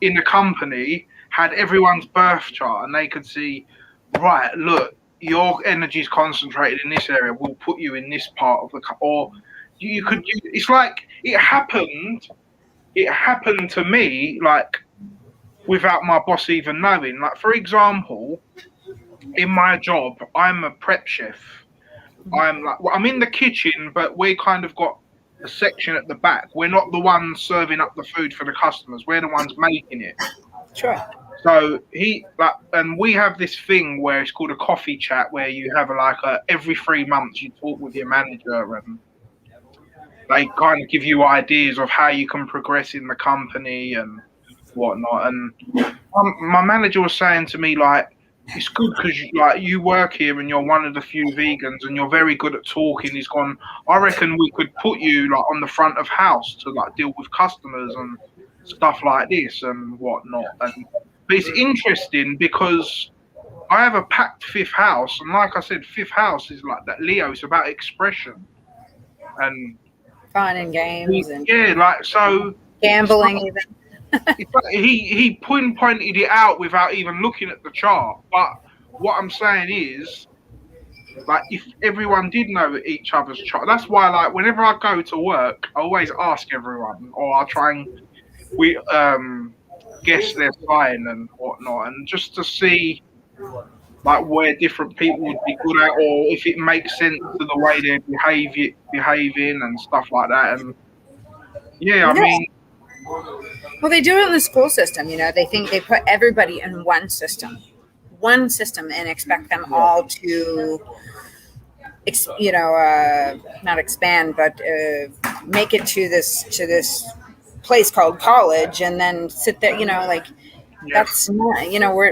in the company had everyone's birth chart and they could see, right, look, your energy is concentrated in this area. We'll put you in this part of the or you could. It's like it happened. It happened to me, like, without my boss even knowing. Like, for example, in my job, I'm a prep chef. I'm in the kitchen, but we kind of got a section at the back. We're not the ones serving up the food for the customers. We're the ones making it. Sure. So and we have this thing where it's called a coffee chat, where you have every 3 months you talk with your manager and they kind of give you ideas of how you can progress in the company and whatnot. And my manager was saying to me, like, it's good because you work here and you're one of the few vegans and you're very good at talking. He's gone, I reckon we could put you like on the front of house to like deal with customers and stuff like this and whatnot. But it's interesting because I have a packed fifth house, and like I said, fifth house is like that Leo. It's about expression and fun and games and so gambling even. he pinpointed it out without even looking at the chart. But what I'm saying is, like, if everyone did know each other's chart, that's why, like, whenever I go to work, I always ask everyone, or I try and guess their sign and whatnot, and just to see like where different people would be good at, or if it makes sense to the way they're behaving and stuff like that. And I mean, well, they do it in the school system. They think they put everybody in one system, and expect them all to, not expand, but make it to this place called college, and then sit there, that's not,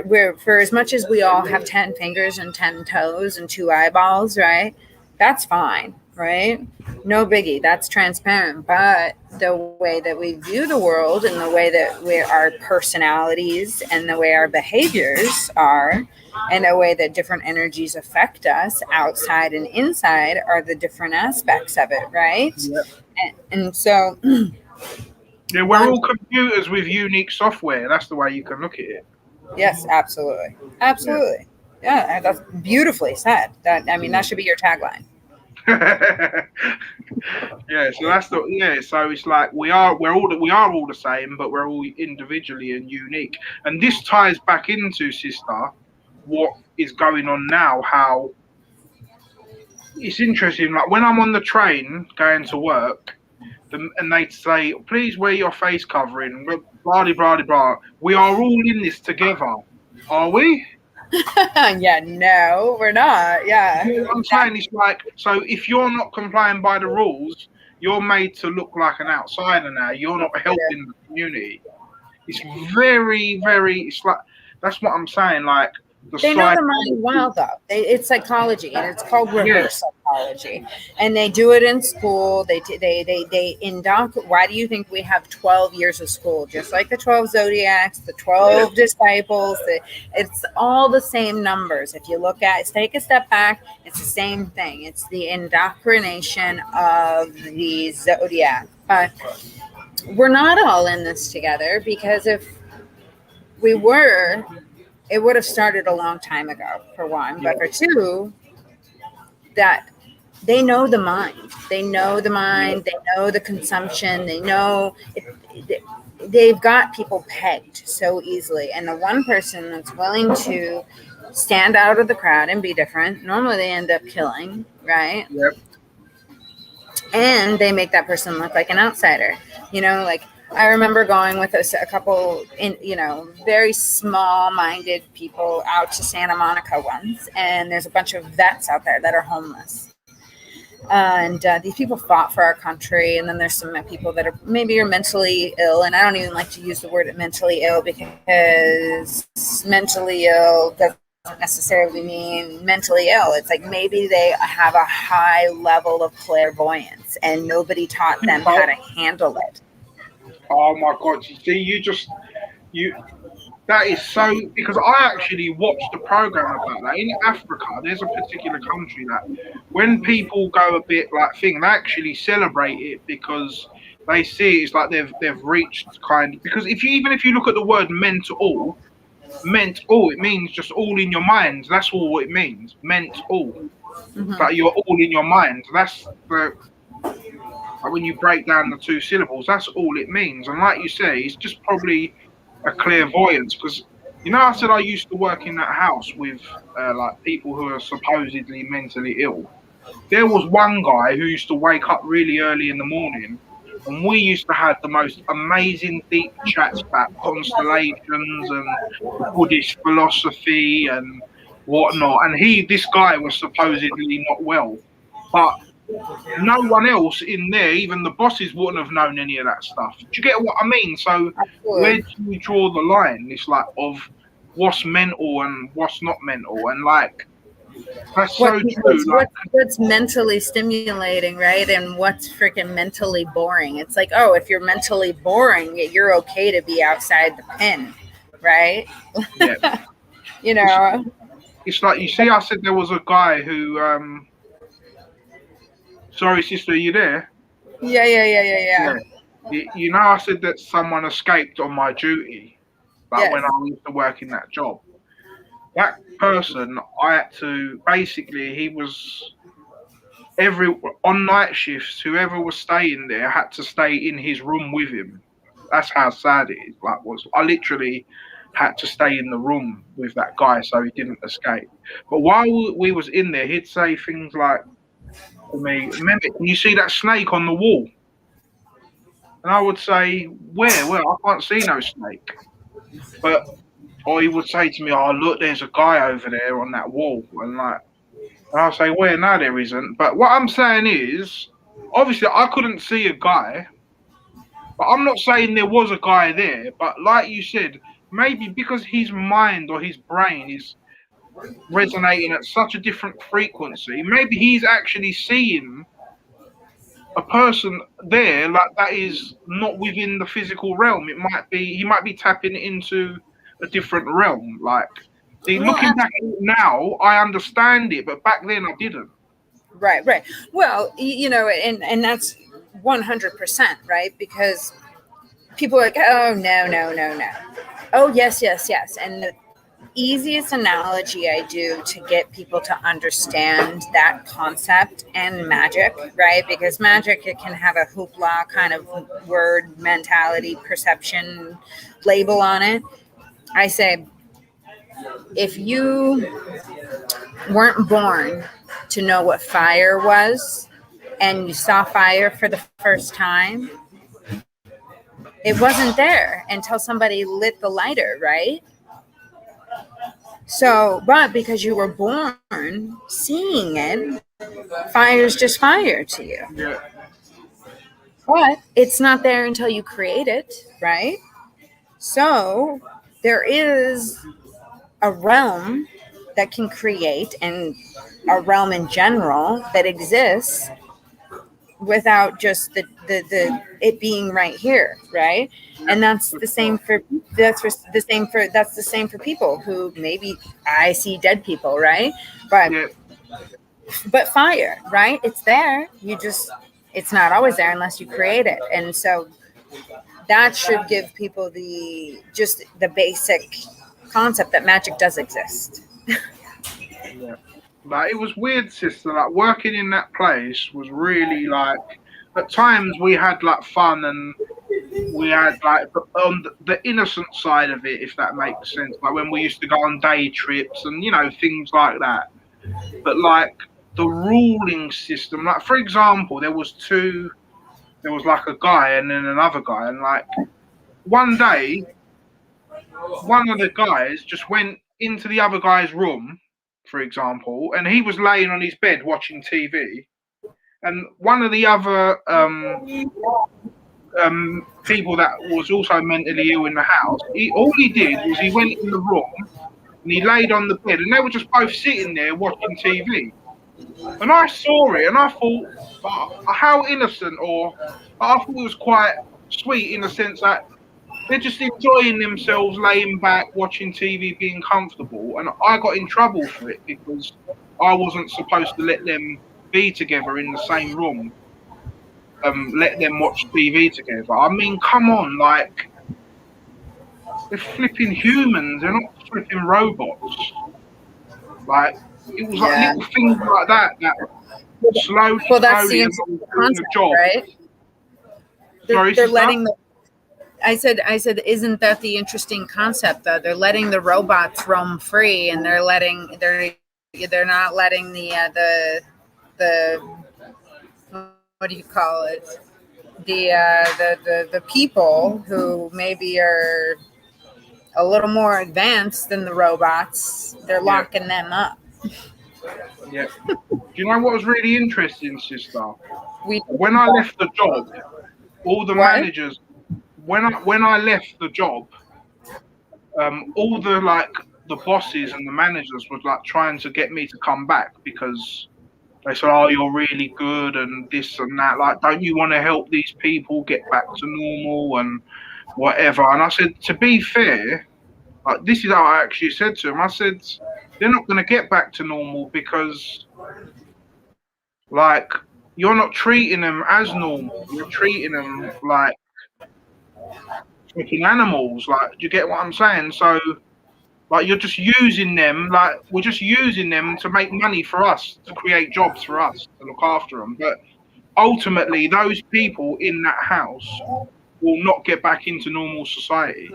we're for as much as we all have 10 fingers and 10 toes and 2 eyeballs, right? That's fine, right? No biggie. That's transparent. But the way that we view the world and the way that our personalities and the way our behaviors are and the way that different energies affect us outside and inside are the different aspects of it, right? Yep. And so... yeah, we're all computers with unique software. That's the way you can look at it. Yes, absolutely. Absolutely. Yeah, that's beautifully said. That should be your tagline. Yeah, so that's the yeah. So it's like we are all the same, but we're all individually and unique. And this ties back into sister, what is going on now? How it's interesting. Like when I'm on the train going to work, and they say, "Please wear your face covering." Blah blah blah blah. We are all in this together, are we? Yeah, no, we're not. Yeah, You know what I'm saying? It's like, so if you're not complying by the rules, you're made to look like an outsider now. You're not helping the community. It's very, very, it's like, that's what I'm saying. Like, the they know side, the mind well, though. It's psychology, and it's called yeah, reverse psychology. And they do it in school. They indoctrinate. Why do you think we have 12 years of school? Just like the 12 zodiacs, the yeah, 12 disciples. It's all the same numbers. If you look at, take a step back. It's the same thing. It's the indoctrination of the zodiac. But we're not all in this together, because if we were, it would have started a long time ago, for one. yeah, But for two, that they know the mind. They know the yeah. mind. They know the consumption. They know they've got people pegged so easily. And the one person that's willing to stand out of the crowd and be different, normally they end up killing, right? Yep. And they make that person look like an outsider. Like I remember going with a couple in very small-minded people out to Santa Monica once, and there's a bunch of vets out there that are homeless. And these people fought for our country, and then there's some people that are maybe mentally ill, and I don't even like to use the word mentally ill, because mentally ill doesn't necessarily mean mentally ill. It's like maybe they have a high level of clairvoyance and nobody taught them how to handle it. Oh my God. You see, you, that is so, because I actually watched a program about that. In Africa, there's a particular country that when people go a bit like thing, they actually celebrate it because they see it's like they've reached kind of, because if you look at the word meant all, it means just all in your mind. That's all it means. Meant all. Mm-hmm. But you're all in your mind. That's the when you break down the two syllables, that's all it means. And like you say, it's just probably a clairvoyance, because I said I used to work in that house with like people who are supposedly mentally ill. There was one guy who used to wake up really early in the morning, and we used to have the most amazing deep chats about constellations and Buddhist philosophy and whatnot. And this guy was supposedly not well, but no one else in there, even the bosses, wouldn't have known any of that stuff. Do you get what I mean? So where Absolutely. do you draw the line? It's like of what's mental and what's not mental, and like that's What, so true. Like what's mentally stimulating, right? And what's freaking mentally boring? It's like, oh, if you're mentally boring, you're okay to be outside the pen, right? yeah, You it's, know? it's like you see. I said there was a guy who. Sorry, sister, are you there? Yeah, yeah, yeah, yeah, Yeah. yeah. I said that someone escaped on my duty, like Yes. when I used to work in that job. That person, I had to basically, he was every on night shifts. Whoever was staying there had to stay in his room with him. That's how sad it is. Like, I literally had to stay in the room with that guy so he didn't escape. But while we was in there, he'd say things like to me, "Remember, can you see that snake on the wall?" And I would say, "Where? Well, I can't see no snake." But or he would say to me, "Oh, look, there's a guy over there on that wall," and I'll say, "Where? No, there isn't." But what I'm saying is, obviously, I couldn't see a guy, but I'm not saying there was a guy there. But like you said, maybe because his mind or his brain is resonating at such a different frequency, maybe he's actually seeing a person there like that is not within the physical realm. It might be he might be tapping into a different realm. Like, see, Well, looking back at it now, I understand it, but back then I didn't. right, right. Well, and that's 100%, right? Because people are like, oh, no, no, no, no. Oh, yes, yes, yes. And easiest analogy I do to get people to understand that concept and magic, right? Because magic, it can have a hoopla kind of word, mentality, perception label on it. I say, if you weren't born to know what fire was and you saw fire for the first time, it wasn't there until somebody lit the lighter, right? So, but because you were born seeing it, fire is just fire to you. Yeah. But it's not there until you create it, right? So there is a realm that can create, and a realm in general that exists without just the it being right here, right? And that's the same for that's the same for people who maybe I see dead people, right? But Yeah. but fire, right? It's there. It's not always there unless you create it. And so that should give people the basic concept that magic does exist. Yeah. Like it was weird, sister. Like working in that place was really like at times we had like fun and we had like on the innocent side of it, if that makes sense. Like when we used to go on day trips and things like that. But like the ruling system, like for example, there was like a guy and then another guy, and like one day one of the guys just went into the other guy's room, for example, and he was laying on his bed watching TV, and one of the other people that was also mentally ill in the house, all he did was he went in the room and he laid on the bed, and they were just both sitting there watching TV. And I saw it, and I thought, how innocent, or I thought it was quite sweet in the sense that they're just enjoying themselves, laying back, watching TV, being comfortable. And I got in trouble for it because I wasn't supposed to let them be together in the same room, let them watch TV together. I mean, come on, like, they're flipping humans, they're not flipping robots. Like, it was like little things like that slowly, Well, that's slowly, the as I was doing concept, the job. right? Sorry, They're sister? letting the I said, isn't that the interesting concept though? They're letting the robots roam free, and they're not letting the what do you call it? The people who maybe are a little more advanced than the robots, they're locking them up. Yeah. Do you know what was really interesting, sister? We When I left the job, all the What? managers, when I left the job, all the bosses and the managers was like trying to get me to come back because they said, "Oh, you're really good and this and that. Like, don't you want to help these people get back to normal and whatever?" And I said, to be fair, like this is how I actually said to them. I said, they're not going to get back to normal because like you're not treating them as normal. You're treating them like freaking animals. Like, do you get what I'm saying? So, like, you're just using them. Like, we're just using them to make money for us, to create jobs for us, to look after them. But ultimately, those people in that house will not get back into normal society.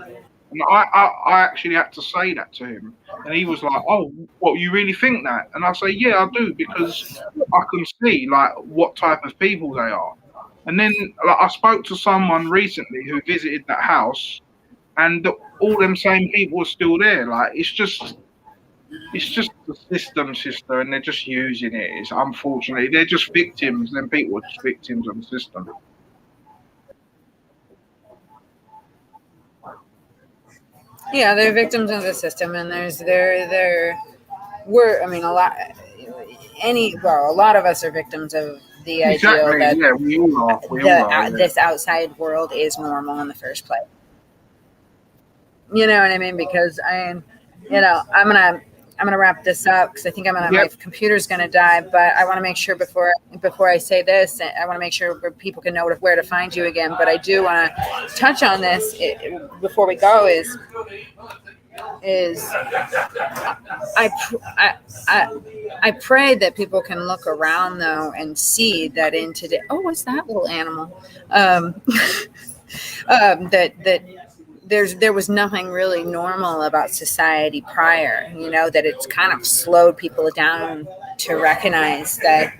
And I actually had to say that to him. And he was like, "Oh, what, you really think that?" And I say, "Yeah, I do, because I can see, like, what type of people they are." And then like, I spoke to someone recently who visited that house, and all them same people are still there. Like, it's just the system, sister, and they're just using it. It's unfortunately, they're just victims. Them people are just victims of the system. Yeah, they're victims of the system, and a lot of us are victims of the ideal Exactly. that Yeah, we all are. We all are. Yeah. this outside world is normal in the first place. You know what I mean? Because I'm gonna wrap this up because I think my computer's gonna die. But I want to make sure before I say this, I want to make sure people can know where to find you again. But I do want to touch on this before we go. Is is I, I pray that people can look around though and see that in today. Oh, what's that little animal? Um, that there was nothing really normal about society prior. You know, that it's kind of slowed people down to recognize that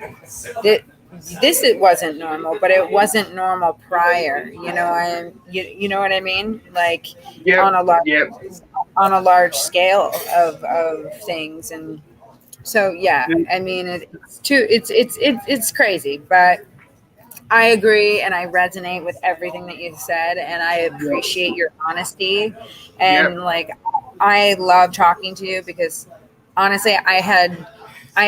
it, this it wasn't normal, but it wasn't normal prior. You know, you know what I mean? Like Yep, on a large yep. scale of things. And so yeah, I mean it's crazy, but I agree and I resonate with everything that you said, and I Yep, appreciate your honesty. yep. And like, I love talking to you because honestly, I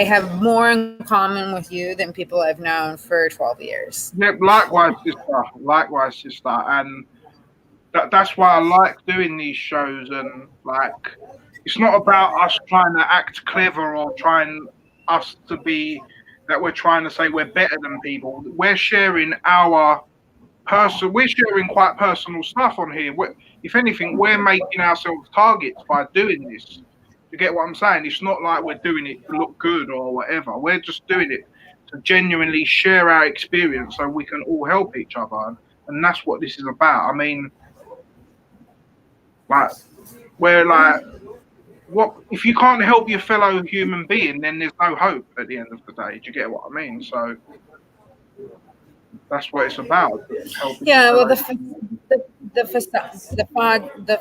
have more in common with you than people I've known for 12 years. Yep, likewise, sister. Likewise, sister. And that's why I like doing these shows. And like, it's not about us trying to act clever or trying us to be that we're trying to say we're better than people. We're sharing our we're sharing quite personal stuff on here. If anything, we're making ourselves targets by doing this. You get what I'm saying? It's not like we're doing it to look good or whatever. We're just doing it to genuinely share our experience so we can all help each other. And that's what this is about. I mean, like, we're like, what if you can't help your fellow human being, then there's no hope at the end of the day. Do you get what I mean? So that's what it's about, just helping your Yeah, well, fellow. the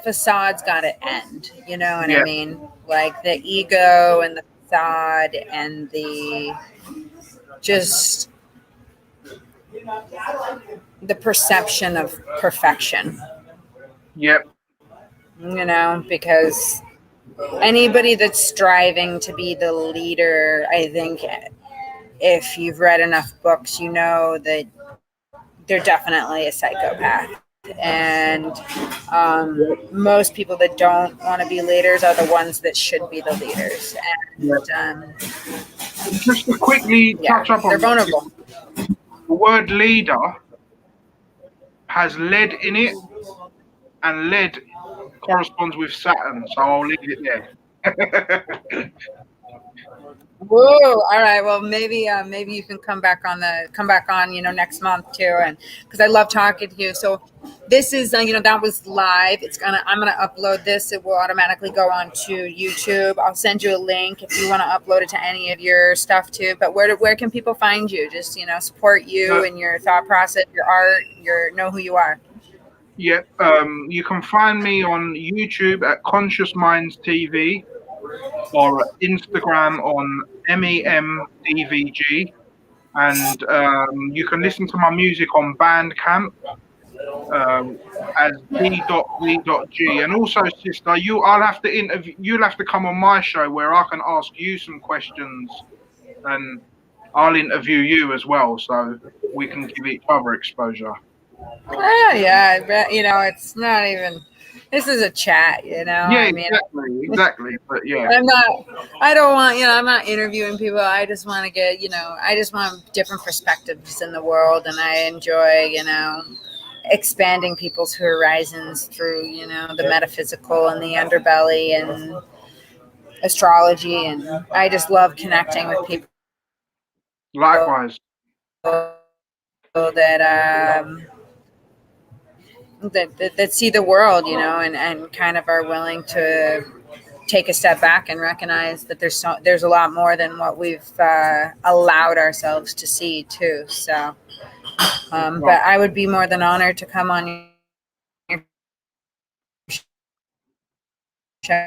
facade's got to end. You know what I Yeah, mean? Like the ego and the facade and the just the perception of perfection. yeah, You know, because anybody that's striving to be the leader, I think if you've read enough books, you know that they're definitely a psychopath. And yeah, most people that don't want to be leaders are the ones that should be the leaders. yeah. And Just to quickly yeah, touch up they're on that, vulnerable. the word leader has lead in it, and lead Yeah. corresponds with Saturn, so I'll leave it there. Whoa! All right. Well, maybe you can come back on, next month too, and because I love talking to you. So this is, that was live. I'm gonna upload this. It will automatically go on to YouTube. I'll send you a link if you want to upload it to any of your stuff too. But where can people find you? Just support you Uh, and your thought process, your art, know who you are. yeah, you can find me on YouTube at Conscious Minds TV or Instagram on MEMDVG, and you can listen to my music on Bandcamp um, as D.V.G. And also, sister, I'll have to interview. You'll have to come on my show where I can ask you some questions, and I'll interview you as well, so we can give each other exposure. Oh, yeah, I bet, it's not even. This is a chat. Yeah, I mean, exactly, exactly. But yeah, I'm not, I don't want, I'm not interviewing people. I just want to get, I just want different perspectives in the world. And I enjoy, expanding people's horizons through, the metaphysical and the underbelly and astrology. And I just love connecting with people likewise. that, that see the world, and kind of are willing to take a step back and recognize that there's a lot more than what we've allowed ourselves to see too. So, but I would be more than honored to come on your show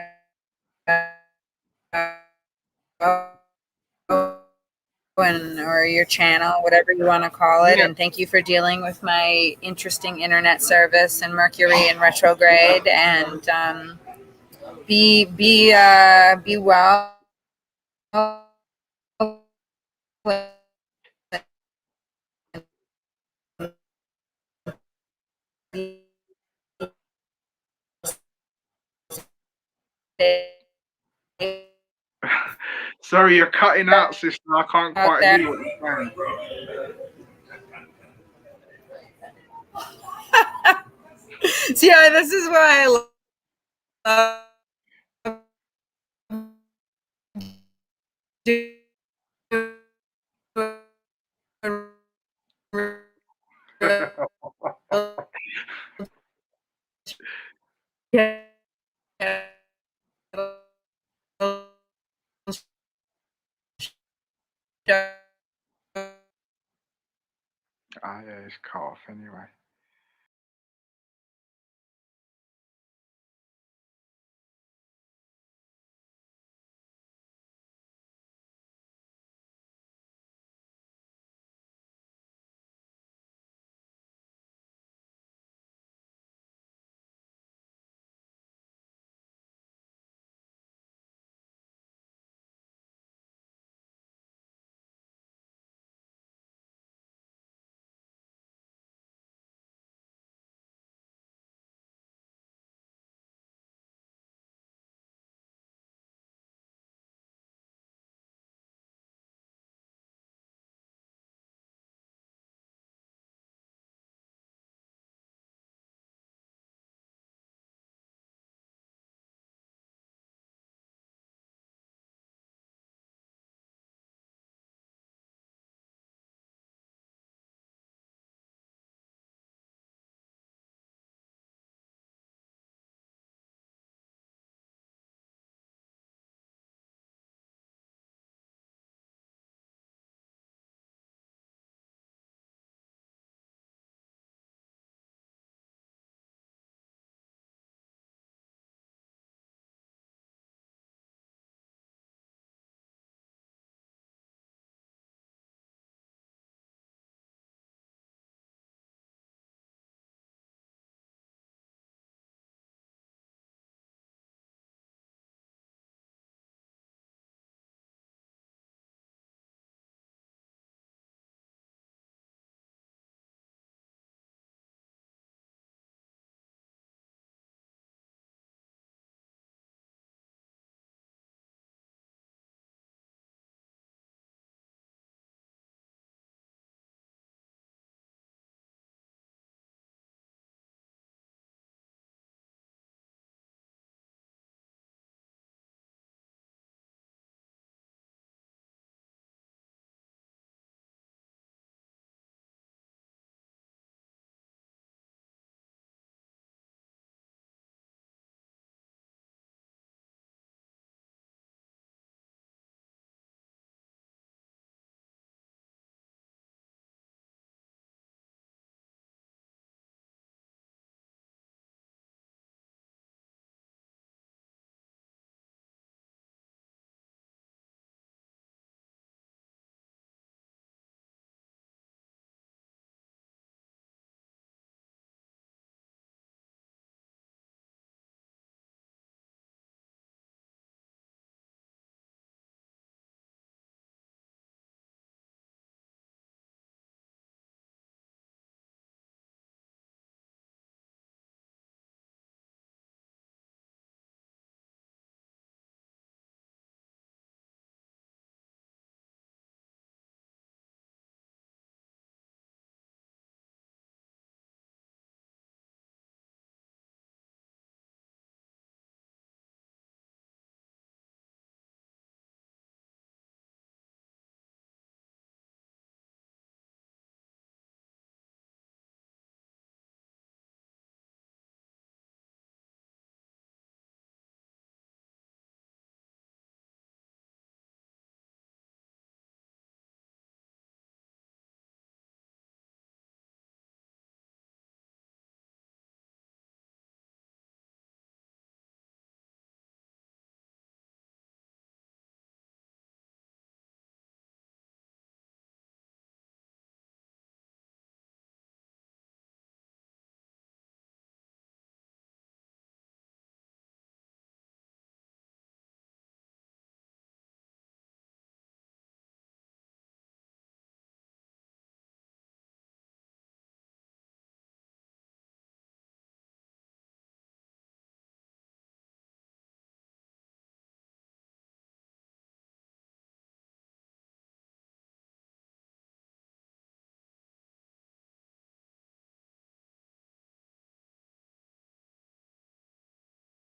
or your channel, whatever you want to call it. Yeah. And thank you for dealing with my interesting internet service and Mercury in retrograde. And be well. Sorry, you're cutting out, sister. I can't Out quite there. hear what you're saying. So yeah, this is why I love do Ah, yeah, it's cut off anyway.